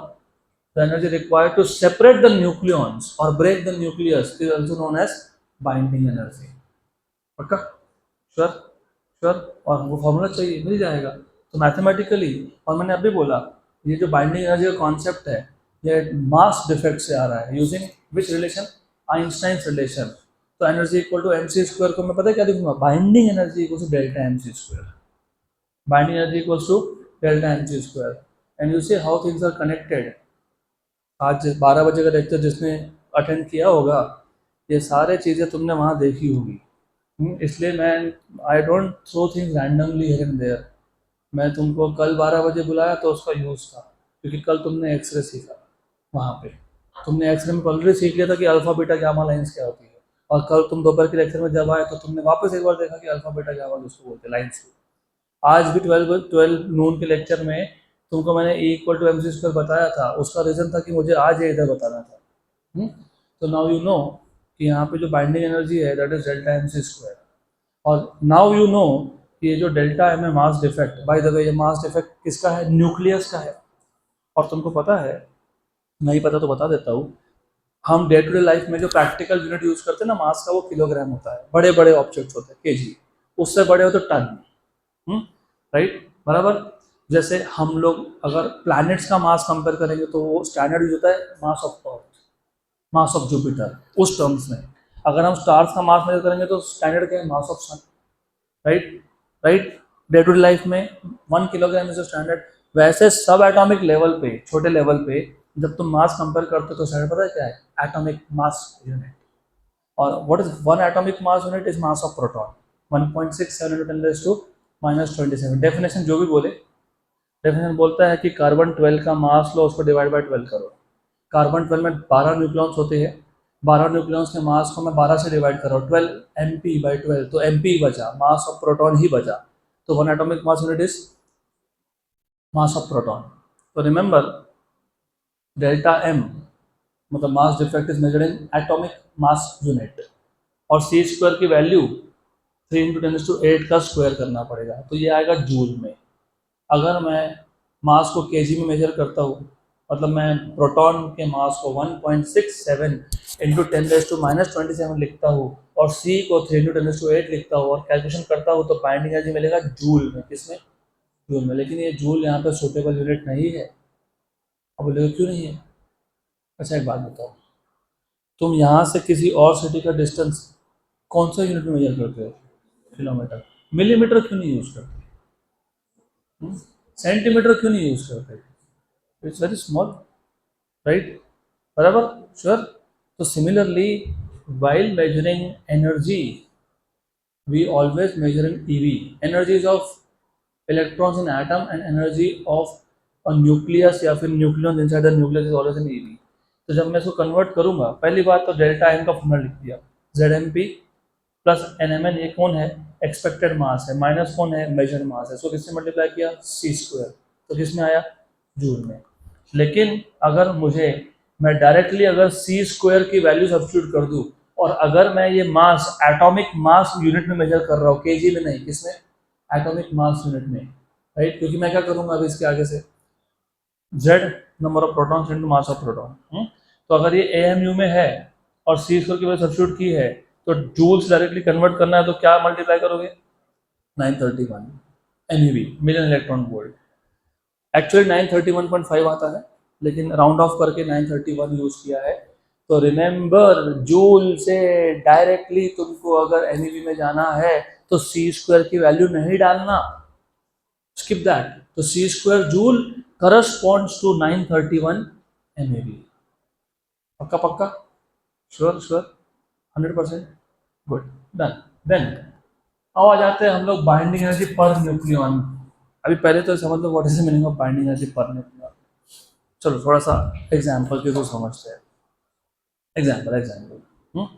the energy required to separate the nucleons और break the nucleus is also known as binding energy. पक्का? श्योर? श्योर? और वो फॉर्मूला चाहिए, मिल जाएगा. तो मैथमेटिकली, और मैंने अभी बोला, ये जो बाइंडिंग एनर्जी का कॉन्सेप्ट है, ये मास डिफेक्ट से आ रहा है, using which relation? Einstein's relation. तो एनर्जी इक्वल टू mc² को मैं पता है क्या लिखूंगा? Binding energy equal to delta mc². Binding energy equals to delta mc². And you see how things are connected. आज 12 बजे का लेक्चर जिसने अटेंड किया होगा, ये सारे चीज़ें तुमने वहाँ देखी होगी. इसलिए मैं, I don't throw things randomly here and there. मैं तुमको कल 12 बजे बुलाया तो उसका यूज़ था, क्योंकि कल तुमने एक्सरे सीखा. वहाँ पे तुमने एक्सरे में ऑलरेडी सीख लिया था कि अल्फा बीटा गामा लाइंस क्या होती है. और कल तुम दोपहर के लेक्चर में जब आए तो तुमने वापस एक बार देखा कि अल्फा बीटा गामा जिसको बोलते हैं लाइंस को. आज भी 12 नून के लेक्चर में तुमको मैंने E इक्वल टू mc² बताया था. उसका रीज़न था कि मुझे आज ये इधर बताना था. तो नाउ यू नो कि यहाँ पे जो बाइंडिंग एनर्जी है, दैट इज डेल्टा mc². और नाउ यू नो कि ये जो डेल्टा एम है मास डिफेक्ट. बाय द वे, ये मास डिफेक्ट किसका है? न्यूक्लियस का है. और तुमको पता है, नहीं पता तो बता देता हूँ, हम डे टू डे लाइफ में जो प्रैक्टिकल यूनिट यूज़ करते हैं ना मास का, वो किलोग्राम होता है. बड़े बड़े ऑब्जेक्ट्स होते हैं केजी. उससे बड़े हो तो टन, राइट, बराबर। जैसे हम लोग अगर प्लैनेट्स का मास कंपेयर करेंगे तो वो स्टैंडर्ड यूज होता है mass of earth, mass of Jupiter, उस टर्म्स में। अगर हम स्टार्स का मास मेजर करेंगे तो स्टैंडर्ड क्या है, mass of sun, right, right. Day to day life में 1 किलोग्राम इज स्टैंडर्ड। वैसे सब एटॉमिक लेवल पे, छोटे लेवल पे जब तुम मास कंपेयर करते हो तो स्टैंडर्ड पता है क्या है, एटॉमिक मास यूनिट। और what is one atomic mass unit, is mass of proton, 1.67 × 10⁻²⁻27। Definition जो भी बोले, डेफिनेशन बोलता है कि कार्बन 12 का मास लो, उसको डिवाइड बाय 12 करो। कार्बन 12 में 12 न्यूक्लियॉन्स होते हैं, 12 न्यूक्लियॉन्स के मास को मैं 12 से डिवाइड करो, 12 mp/12, तो mp ही बचा, मास ऑफ प्रोटॉन ही बचा। तो one atomic mass unit is mass of proton. तो रिमेंबर, डेल्टा m मतलब mass defect is measured in atomic mass unit, और सी स्क्वायर की वैल्यू 3 × 10⁸ का स्क्वायर करना पड़ेगा, तो ये आएगा जूल में। अगर मैं मास को केजी में मेजर करता हूँ, मतलब मैं प्रोटॉन के मास को 1.67 × 10⁻⁻27 लिखता हूँ और सी को 3 × 10⁸ लिखता हूँ और कैलकुलेशन करता हूँ, तो बाइंडिंग एनर्जी मिलेगा जूल में। किसमें, जूल में। लेकिन ये जूल यहाँ पे सूटेबल यूनिट नहीं है। अब बोलेगा क्यों नहीं है? अच्छा एक बात बताओ, तुम यहाँ से किसी और सिटी का डिस्टेंस कौन सा यूनिट में मेजर करते हो? किलोमीटर। मिलीमीटर क्यों नहीं यूज करते? सेंटीमीटर क्यों नहीं यूज करते? इट्स वेरी स्मॉल, राइट, बराबर, श्योर। तो similarly, while measuring energy, we always measure in ev, energies of electrons in atom and energy of a nucleus या फिर nucleon inside the nucleus is always in ev। तो जब मैं इसको कन्वर्ट करूंगा, पहली बात तो डेल्टा एम का फॉर्मूला लिख दिया, ZMP प्लस NMN, ये कौन है, एक्सपेक्टेड मास है, माइनस कौन है, मेजर मास है। सो किससे मल्टीप्लाई किया, सी स्क्वायर, तो किसमें आया, जूल में। लेकिन अगर मुझे, मैं डायरेक्टली अगर सी स्क्वायर की वैल्यू सब्स्टिट्यूट कर दूं, और अगर मैं ये मास एटॉमिक मास यूनिट में मेजर कर रहा हूँ, केजी में नहीं, किसमें, एटॉमिक मास यूनिट में, राइट। क्योंकि मैं क्या करूंगा अभी इसके आगे से, Z number of protons into mass of proton. तो अगर ये AMU में है और सी स्क्वायर की वैल्यू सब्स्टिट्यूट की है, तो जूल्स डायरेक्टली कन्वर्ट करना है, तो क्या मल्टीप्लाई करोगे, 931 MeV, million electron volt. Actually 931.5 आता है, लेकिन राउंड ऑफ करके 931 यूज किया है। तो रिमेंबर, जूल से डायरेक्टली तुमको अगर एमईवी में जाना है तो सी स्क्वायर की वैल्यू नहीं डालना, स्किप दैट। तो C square joule corresponds to 931 MeV। पक्का पक्का, sure sure, 100%, good, done. Then अब आ जाते हैं हम लोग बाइंडिंग एनर्जी पर न्यूक्लियन। अभी पहले तो समझ लो what is the meaning of binding energy per nucleon. चलो थोड़ा सा एग्जाम्पल के थ्रू समझते हैं। एग्जाम्पल एग्जाम्पल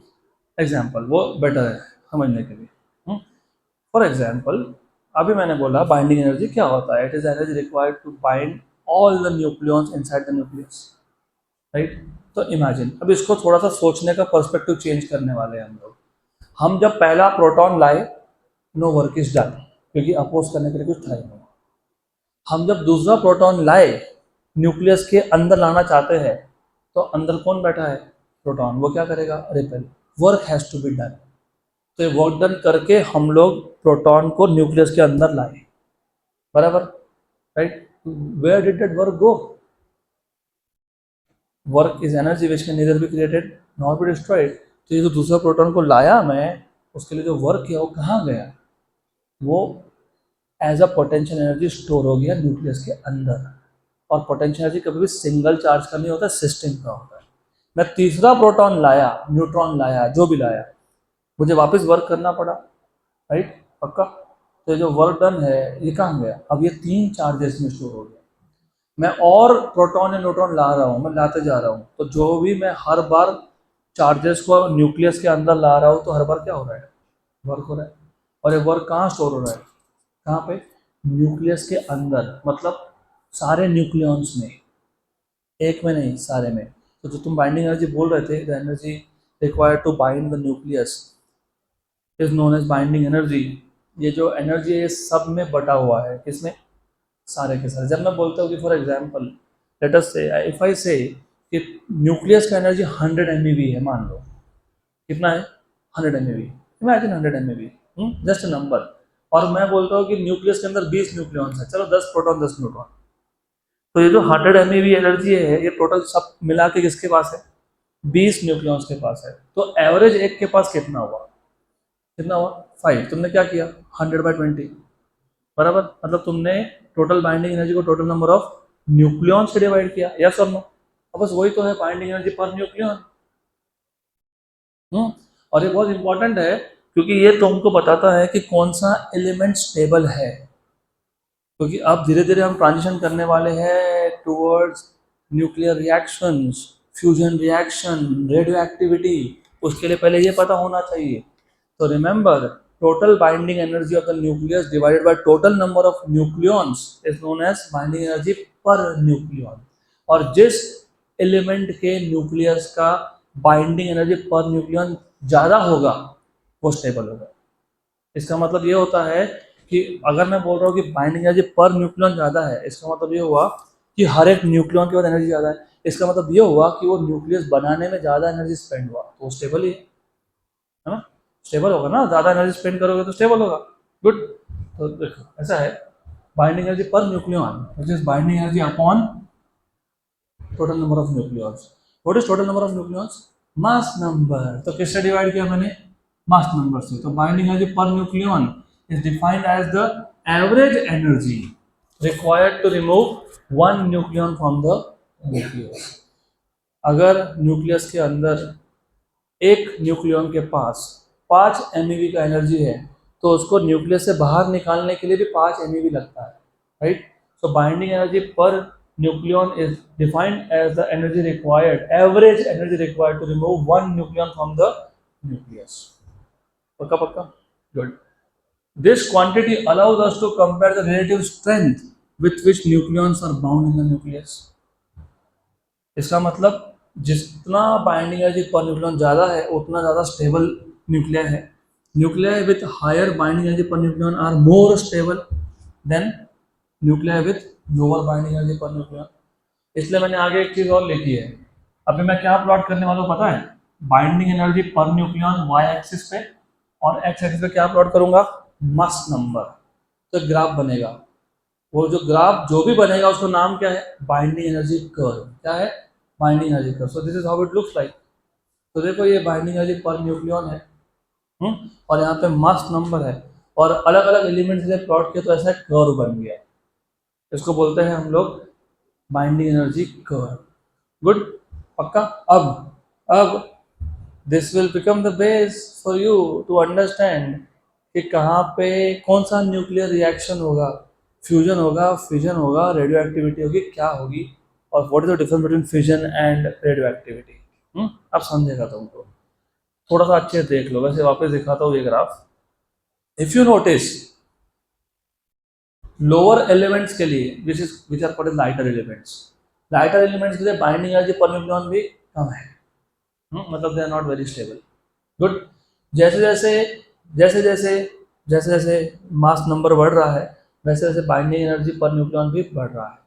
एग्जाम्पल वो बेटर है समझने के लिए। फॉर एग्जाम्पल, अभी मैंने बोला बाइंडिंग एनर्जी क्या होता है, it is energy required to bind all the nucleons inside the nucleus, right. तो इमेजिन, अब इसको थोड़ा सा सोचने का पर्सपेक्टिव चेंज करने वाले हैं हम लोग। हम जब पहला प्रोटॉन लाए, नो वर्क इज डन, क्योंकि अपोज करने के लिए कुछ था ही नहीं। हम जब दूसरा प्रोटॉन लाए, न्यूक्लियस के अंदर लाना चाहते हैं, तो अंदर कौन बैठा है, प्रोटॉन, वो क्या करेगा, repel, work has to be done. तो ये वर्क डन करके हम लोग प्रोटॉन को न्यूक्लियस के अंदर लाए, बराबर, right. Where did that work go? Work is energy which can neither be created nor be destroyed. तो ये जो दूसरा प्रोटॉन को लाया मैं, उसके लिए जो वर्क किया वो कहाँ गया, वो as a potential energy store हो गया न्यूक्लियस के अंदर। और पोटेंशियल एनर्जी कभी भी सिंगल चार्ज का नहीं होता, सिस्टम का होता है। मैं तीसरा प्रोटॉन लाया, न्यूट्रॉन लाया, जो भी लाया, मुझे वापस वर्क करना पड़ा, राइट, पक्का। तो जो वर्क डन है ये कहाँ गया, अब ये 3 चार्जेस में स्टोर हो गया। मैं और प्रोटॉन या न्यूट्रॉन ला रहा हूँ, मैं लाते जा रहा हूँ, तो जो भी मैं हर बार चार्जेस को न्यूक्लियस के अंदर ला रहा हूँ, तो हर बार क्या हो रहा है, वर्क हो रहा है। और ये वर्क कहाँ स्टोर हो रहा है, कहाँ पे, न्यूक्लियस के अंदर, मतलब सारे न्यूक्लियॉन्स में, एक में नहीं, सारे में। तो जो तुम बाइंडिंग एनर्जी बोल रहे थे, the energy required to bind the nucleus is known as binding energy. ये जो एनर्जी है ये सब में बटा हुआ है, किसमें, सारे के सारे। जब मैं बोलता हूँ कि फॉर एग्जाम्पल, लेट अस से, इफ आई से कि न्यूक्लियस का एनर्जी 100 MeV है, मान लो, कितना है, 100 MeV, imagine 100 MeV। Just number. और मैं बोलता हूँ कि न्यूक्लियस के अंदर 20 न्यूक्लियॉन्स है, चलो 10 प्रोटॉन 10 न्यूट्रॉन, तो ये जो 100 MeV एनर्जी है ये टोटल सब मिला के किसके पास है? 20 न्यूक्लियॉन्स के पास है। तो एवरेज एक के पास कितना हुआ? कितना हुआ? 5। तुमने क्या किया? 100/20 बराबर, मतलब तुमने टोटल बाइंडिंग एनर्जी को टोटल नंबर ऑफ न्यूक्लियॉन से डिवाइड किया, यस और नो? अब बस वही तो है बाइंडिंग एनर्जी पर न्यूक्लियॉन। और ये बहुत इंपॉर्टेंट है क्योंकि ये तुमको बताता है कि कौन सा एलिमेंट स्टेबल है, क्योंकि अब धीरे धीरे हम ट्रांजिशन करने वाले हैं towards nuclear reactions, fusion reaction, radioactivity. उसके लिए पहले ये पता होना चाहिए। तो remember, total binding energy of the nucleus divided by total number of nucleons is known as binding energy per nucleon. और जिस एलिमेंट के न्यूक्लियस का बाइंडिंग एनर्जी पर न्यूक्लियॉन ज़्यादा होगा वो स्टेबल होगा। इसका मतलब ये होता है कि अगर मैं बोल रहा हूँ कि बाइंडिंग एनर्जी पर न्यूक्लियॉन ज़्यादा है, इसका मतलब ये हुआ कि हर एक न्यूक्लियॉन के बाद एनर्जी ज़्यादा है। इसका मतलब ये हुआ कि वो न्यूक्लियस बनाने में ज़्यादा एनर्जी स्पेंड हुआ, तो वो स्टेबल ही है ना? स्टेबल होगा ना, ज़्यादा एनर्जी स्पेंड करोगे तो स्टेबल होगा। गुड। तो देखो ऐसा है, binding energy per nucleon which is binding energy upon total number of nucleons. What is total number of nucleons? Mass number. तो किससे डिवाइड किया मैंने? मास नंबर से। तो binding energy per nucleon is defined as the average energy required to remove one nucleon from the nucleus। अगर न्यूक्लियस के अंदर एक न्यूक्लियन के पास 5 MeV का एनर्जी है तो उसको न्यूक्लियस से बाहर निकालने के लिए भी 5 MeV लगता है, right? So binding energy per nucleon is defined as the energy required, average energy required to remove one nucleon from the nucleus. पक्का पक्का? Good. This quantity allows us to compare the relative strength with which nucleons are bound in the nucleus। इसका मतलब जितना बाइंडिंग एनर्जी पर न्यूक्लियन ज़्यादा है उतना ज़्यादा स्टेबल न्यूक्लियर है। Nuclear with higher binding energy per nucleon are more stable than nuclear with lower binding energy per nucleon. इसलिए मैंने आगे एक चीज़ और लिखी है। अभी मैं क्या प्लॉट करने वाला हूँ पता है? Binding energy per nucleon Y axis पे और एक्स एक्सिस पे क्या प्लॉट करूंगा? मास नंबर। तो ग्राफ बनेगा, वो जो ग्राफ जो भी बनेगा उसका नाम क्या है? Binding energy curve. क्या है? Binding energy curve. So this is how it looks like. तो देखो ये बाइंडिंग एनर्जी पर न्यूक्लियन है, और यहाँ पे मास नंबर है, और अलग अलग एलिमेंट्स से प्लॉट किया तो ऐसा कर्व बन गया। इसको बोलते हैं हम लोग बाइंडिंग एनर्जी कर्व। गुड। पक्का? अब this will become the base for you to understand कि कहाँ पे कौन सा न्यूक्लियर रिएक्शन होगा, फ्यूजन होगा, फिजन होगा, रेडियो एक्टिविटी होगी, क्या होगी, और what is the difference between fission and radioactivity. अब समझेगा तुमको। थोड़ा सा अच्छे से देख लो, वैसे वापस दिखाता हूँ ये graph. If you notice lower elements के लिए which are called lighter elements, lighter elements के लिए बाइंडिंग एनर्जी पर न्यूक्लियन भी कम है, मतलब they are not very stable. Good. जैसे जैसे जैसे जैसे जैसे जैसे मास नंबर बढ़ रहा है वैसे वैसे बाइंडिंग एनर्जी पर न्यूक्लियन भी बढ़ रहा है।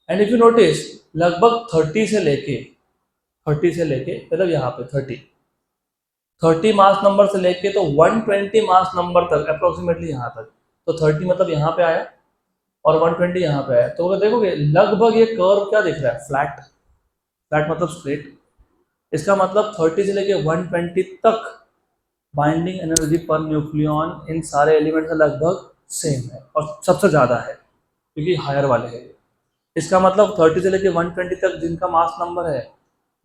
एंड इफ यू नोटिस लगभग 30 से लेके मतलब यहाँ पे 30 मास नंबर से लेके तो 120 मास नंबर तक अप्रोक्सीमेटली यहाँ तक, तो 30 मतलब यहाँ पे आया और 120 यहाँ पे आया, तो अगर देखोगे लगभग ये कर्व क्या दिख रहा है? फ्लैट। फ्लैट मतलब स्ट्रेट। इसका मतलब 30 से लेके 120 तक बाइंडिंग एनर्जी पर न्यूक्लियन इन सारे एलिमेंट से लगभग सेम है और सबसे ज़्यादा है क्योंकि हायर वाले हैं। इसका मतलब 30 से लेके 120 तक जिनका मास नंबर है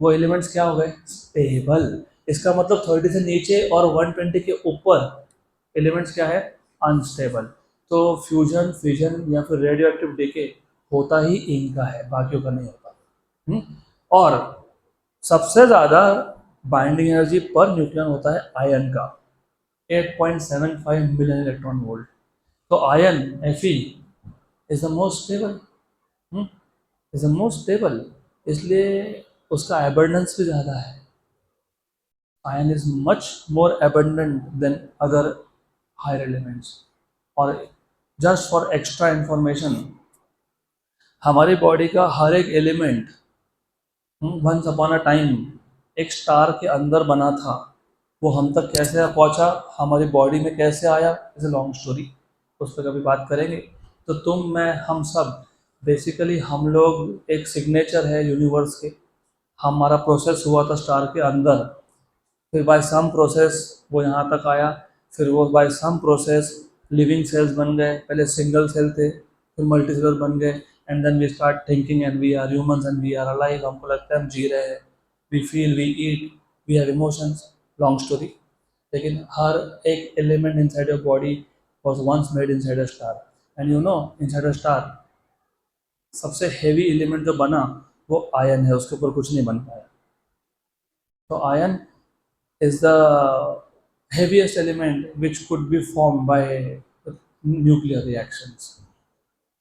वो एलिमेंट्स क्या हो गए? स्टेबल। इसका मतलब 30 से नीचे और 120 के ऊपर एलिमेंट्स क्या है? अनस्टेबल। तो फ्यूजन, फिजन या फिर रेडियो एक्टिव डीके होता ही इनका है, बाकियों का नहीं होता। और सबसे ज़्यादा बाइंडिंग एनर्जी पर न्यूक्लियन होता है आयन का, 8.75 मिलियन इलेक्ट्रॉन वोल्ट। तो iron Fe is the most stable, is the most stable, इसलिए उसका एबंडेंस भी ज़्यादा है। Iron is much more abundant than other higher elements. और जस्ट फॉर एक्स्ट्रा इंफॉर्मेशन, हमारी बॉडी का हर एक element once upon a time एक स्टार के अंदर बना था, वो हम तक कैसे पहुंचा, हमारी बॉडी में कैसे आया, इज़ अ लॉन्ग स्टोरी, उस पर कभी बात करेंगे। तो तुम, मैं, हम सब, बेसिकली हम लोग एक सिग्नेचर है यूनिवर्स के। हमारा प्रोसेस हुआ था स्टार के अंदर, फिर बाय सम प्रोसेस वो यहाँ तक आया, फिर वो by some process living cells बन गए, पहले सिंगल सेल थे फिर मल्टी सेलर बन गए, and then we start thinking and we are humans and we are alive, हमको लगता है हम जी रहे हैं, we feel, we eat, we have emotions, long story. लेकिन हर एक element inside your body was once made inside a star, and you know inside a star सबसे हेवी एलिमेंट जो बना वो आयन है, उसके ऊपर कुछ नहीं बन पाया। तो ion is the heaviest element which could be formed by nuclear reactions.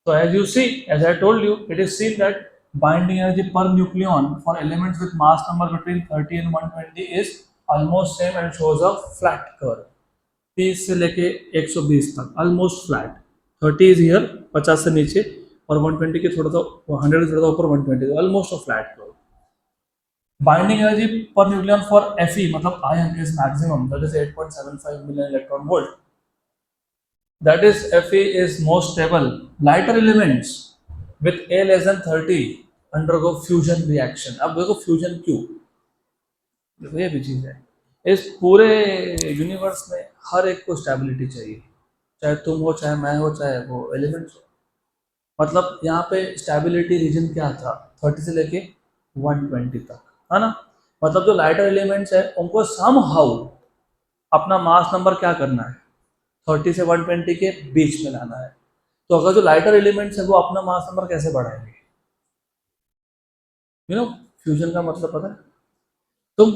So as you see, as I told you, it is seen that binding energy per nucleon for elements with mass number between 30 and 120 is almost same and shows a flat curve. 30 से लेके 120 तक almost flat. 30 is here, 50 से नीचे, और 120 के थोड़ा सा 100 से थोड़ा सा ऊपर 120, almost a flat curve. Binding energy per nucleon for Fe, मतलब ion, is maximum, that is 8.75 million electron volt. That is, Fe is most stable. Lighter elements with A less than 30 undergo fusion reaction. अब देखो फ्यूजन क्यों, देखो ये भी चीज़ है, इस पूरे यूनिवर्स में हर एक को स्टेबिलिटी चाहिए, चाहे तुम हो, चाहे मैं हो, चाहे वो एलिमेंट्स हो। मतलब यहाँ पे स्टेबिलिटी रीजन क्या था, 30 से लेके 120 तक, है ना। मतलब जो लाइटर एलिमेंट्स है उनको सम हाउ अपना मास नंबर क्या करना है, 30 से 120 के बीच में लाना है। तो अगर जो लाइटर एलिमेंट्स है वो अपना मास नंबर कैसे बढ़ाएंगे, यू नो, फ्यूजन का मतलब पता है। तुम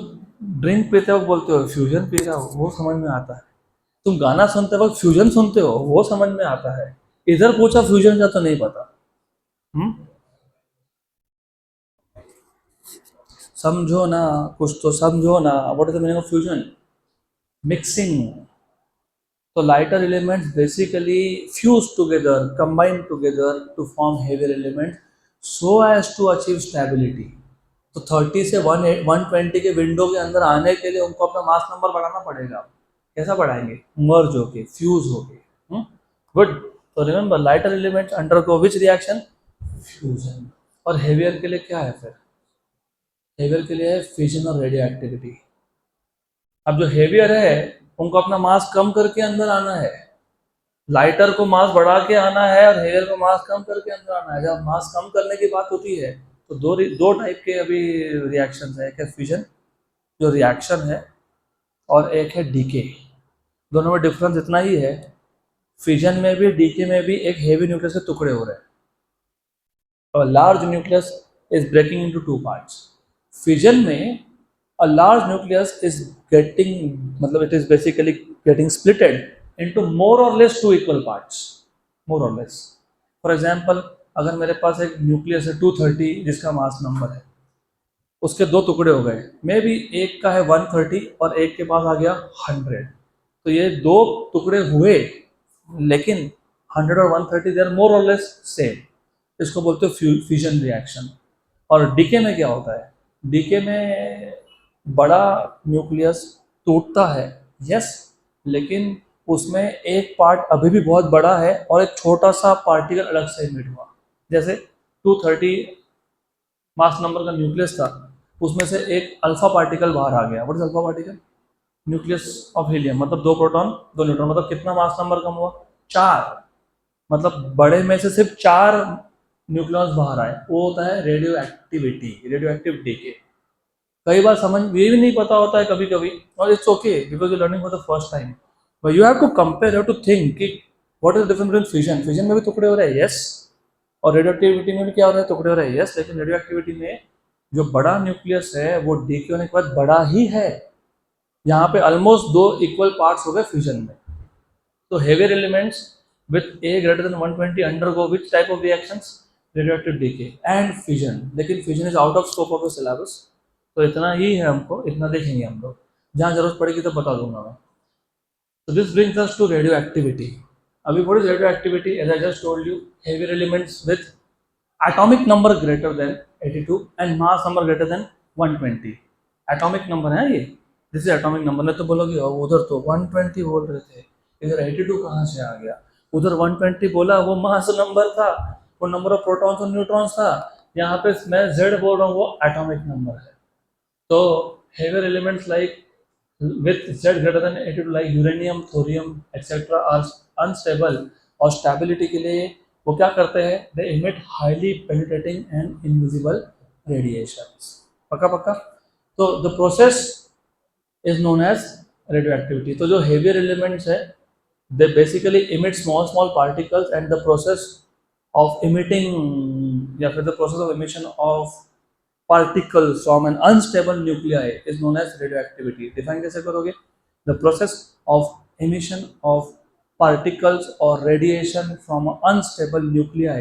ड्रिंक पीते वक्त बोलते हो फ्यूजन पी रहा हो, वो समझ में आता है। तुम गाना सुनते वक्त फ्यूजन सुनते हो, वो समझ में आता है। इधर पूछा फ्यूजन का तो नहीं पता। समझो ना, कुछ तो समझो ना, what is the meaning of fusion, mixing. तो lighter elements basically fuse together, combine together to form heavier element so as to achieve stability. तो 30 से 120 के विंडो के अंदर आने के लिए उनको अपना मास नंबर बढ़ाना पड़ेगा। कैसा बढ़ाएंगे, मर्ज होके, फ्यूज होके। गुड। तो remember, lighter elements undergo which reaction, fusion. और हेवियर के लिए क्या है फिर, हेवियर के लिए है फिजन और रेडियो एक्टिविटी। अब जो हेवियर है उनको अपना मास कम करके अंदर आना है, लाइटर को मास बढ़ा के आना है और हेवियर को मास कम करके अंदर आना है। जब मास कम करने की बात होती है तो दो टाइप के अभी रिएक्शन है, एक है फिजन जो रिएक्शन है, और एक है डीके। दोनों में डिफरेंस इतना ही है, फिजन में भी डीके में भी एक हेवी न्यूक्लियस के टुकड़े हो रहे हैं, और large nucleus is breaking into two parts. Fission में a large nucleus is getting, मतलब it is basically getting splitted into more or less two equal parts, more or less. For example, अगर मेरे पास एक न्यूक्लियस है 230 जिसका मास नंबर है, उसके दो टुकड़े हो गए, मे बी एक का है 130 और एक के पास आ गया 100, तो ये दो टुकड़े हुए, लेकिन 100 और 130 दे आर मोर और लेस सेम, इसको बोलते हो फ्यूजन रिएक्शन। और डीके में क्या होता है, डीके में बड़ा न्यूक्लियस टूटता है, यस, लेकिन उसमें एक पार्ट अभी भी बहुत बड़ा है और एक छोटा सा पार्टिकल अलग से इमिट हुआ। जैसे 230 मास नंबर का न्यूक्लियस था, उसमें से एक अल्फा पार्टिकल बाहर आ गया। What is alpha particle, nucleus of helium, मतलब 2 प्रोटॉन 2 न्यूट्रॉन, मतलब कितना मास नंबर कम हुआ, 4। मतलब बड़े में से सिर्फ 4 न्यूक्लियॉन्स बाहर आए, वो होता है radioactivity, radioactive decay. कई बार समझ ये भी नहीं पता होता है कभी कभी, और it's okay because you learning for the first time, but you have to compare, you have to think कि what is the difference between fission, fission में भी टुकड़े हो रहे हैं, यस, और रेडियो एक्टिविटी में भी क्या हो रहा है, टुकड़े हो रहे हैं, यस, लेकिन रेडियो एक्टिविटी में जो बड़ा न्यूक्लियस है वो डीके होने के बाद बड़ा ही है। यहाँ पे ऑलमोस्ट 2 इक्वल पार्ट्स हो गए फ्यूजन में। तो heavier elements with A greater than 120 undergo which type of reactions, radioactive decay and fission. लेकिन fission is out of scope of the syllabus, तो इतना ही है, हमको इतना देखेंगे हम लोग, जहाँ जरूरत पड़ेगी तो बता दूंगा मैं। So this brings us to radioactivity. अभी what is radioactivity? As I just told you, heavier elements with atomic number greater than 82 and mass number greater than 120. Atomic number है ये, दिस इज एटॉमिक नंबर। नहीं तो बोलोगे उधर तो 120 बोल रहे थे, इधर 82 कहाँ से आ गया? उधर 120 बोला वो मास नंबर था, वो नंबर ऑफ प्रोटॉन्स और न्यूट्रॉन्स था। यहाँ पे मैं Z बोल रहा हूँ, वो एटॉमिक नंबर है। तो heavier elements like with Z greater than 82 like uranium, thorium etcetera are unstable, और स्टेबिलिटी के लिए वो क्या करते हैं? They emit highly penetrating and invisible radiations. पक्का पक्का। तो the process is known as radioactivity. तो जो हेवियर एलिमेंट्स है they basically emit small small particles, and the process of emitting या फिर the process of emission of particles from an unstable nuclei is known as radioactivity. Define कैसे करोगे? The process of emission of particles or radiation from an unstable nuclei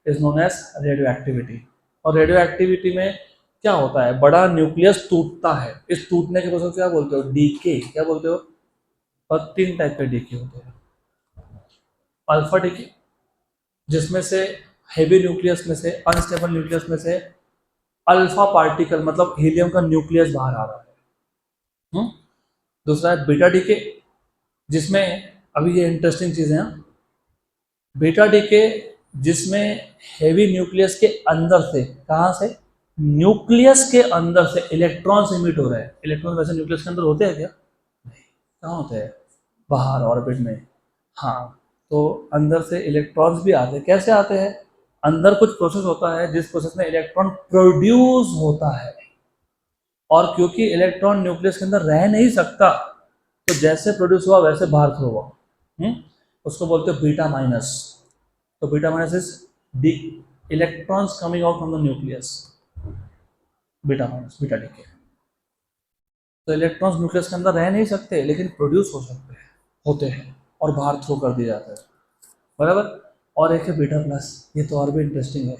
is known as radioactivity. और radioactivity में क्या होता है? बड़ा न्यूक्लियस टूटता है, इस टूटने के प्रोसेस क्या बोलते हो? डीके। क्या बोलते हो? और 3 टाइप के डीके होते हैं। अल्फा डीके, जिसमें से हेवी न्यूक्लियस में से, अनस्टेबल न्यूक्लियस में से अल्फा पार्टिकल मतलब हीलियम का न्यूक्लियस बाहर आ रहा है। दूसरा है बीटा डीके, जिसमें अभी ये इंटरेस्टिंग चीज़ है, बीटा डीके जिसमें हेवी न्यूक्लियस के अंदर से, कहाँ से? न्यूक्लियस के अंदर से इलेक्ट्रॉन्स इमिट हो रहे हैं। इलेक्ट्रॉन्स वैसे न्यूक्लियस के अंदर होते हैं क्या? नहीं। कहाँ होते हैं? बाहर ऑर्बिट में। हाँ, तो अंदर से इलेक्ट्रॉन्स भी आते हैं। कैसे आते हैं? अंदर कुछ प्रोसेस होता है जिस प्रोसेस में इलेक्ट्रॉन प्रोड्यूस होता है, और क्योंकि इलेक्ट्रॉन न्यूक्लियस के अंदर रह नहीं सकता, तो जैसे प्रोड्यूस हुआ वैसे बाहर थ्रो हुआ। उसको बोलते हो बीटा माइनस। तो beta minus is D electrons coming out from the nucleus, beta minus, beta decay. तो इलेक्ट्रॉन्स न्यूक्लियस के अंदर रह नहीं सकते, लेकिन प्रोड्यूस हो सकते हैं, होते हैं, और बाहर थ्रो कर दिया जाता है। बराबर। और एक है बीटा प्लस, ये तो और भी इंटरेस्टिंग है।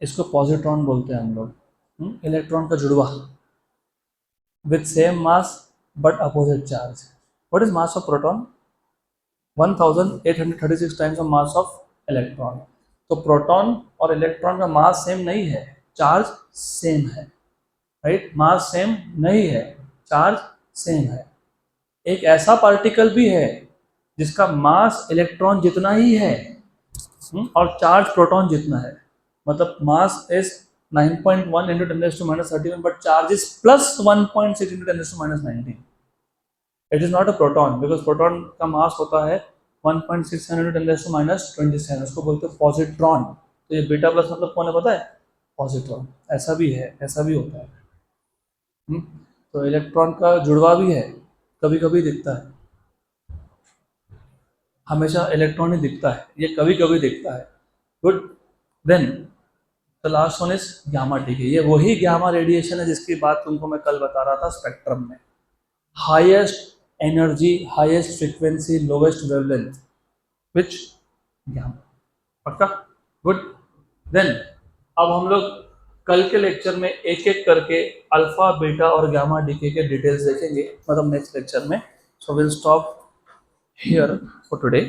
इसको पॉजिट्रॉन बोलते हैं हम लोग। इलेक्ट्रॉन का जुड़वा with same mass but opposite charge. What is mass of proton? 1836 times the mass of electron. तो प्रोटॉन और इलेक्ट्रॉन का मास सेम नहीं है, चार्ज सेम है। राइट? मास सेम नहीं है, चार्ज सेम है। एक ऐसा पार्टिकल भी है जिसका मास इलेक्ट्रॉन जितना ही है और चार्ज प्रोटॉन जितना है। मतलब mass is 9.1 into 10 raised to minus 31, but charge is plus 1.6 into 10 raised to minus 19. It is not a proton because proton का मास होता है 1.67 into 10 raised to minus 27, उसको बोलते हैं पॉजिट्रॉन। तो ये बीटा प्लस मतलब कौन है पता है? पॉजिट्रॉन। ऐसा भी है, ऐसा भी होता है। तो इलेक्ट्रॉन का जुड़वा भी है, कभी कभी दिखता है, हमेशा इलेक्ट्रॉन ही दिखता है, ये कभी कभी दिखता है। Good. Then the last one is gamma decay. ये वही गामा रेडिएशन है जिसकी बात तुमको मैं कल बता रहा था स्पेक्ट्रम में। Highest energy, highest frequency, lowest wavelength, which gamma. पक्का? गुड। देन अब हम लोग कल के लेक्चर में एक एक करके अल्फा, बीटा और गामा डीके के डिटेल्स देखेंगे, मतलब नेक्स्ट लेक्चर में। So will stop here for today.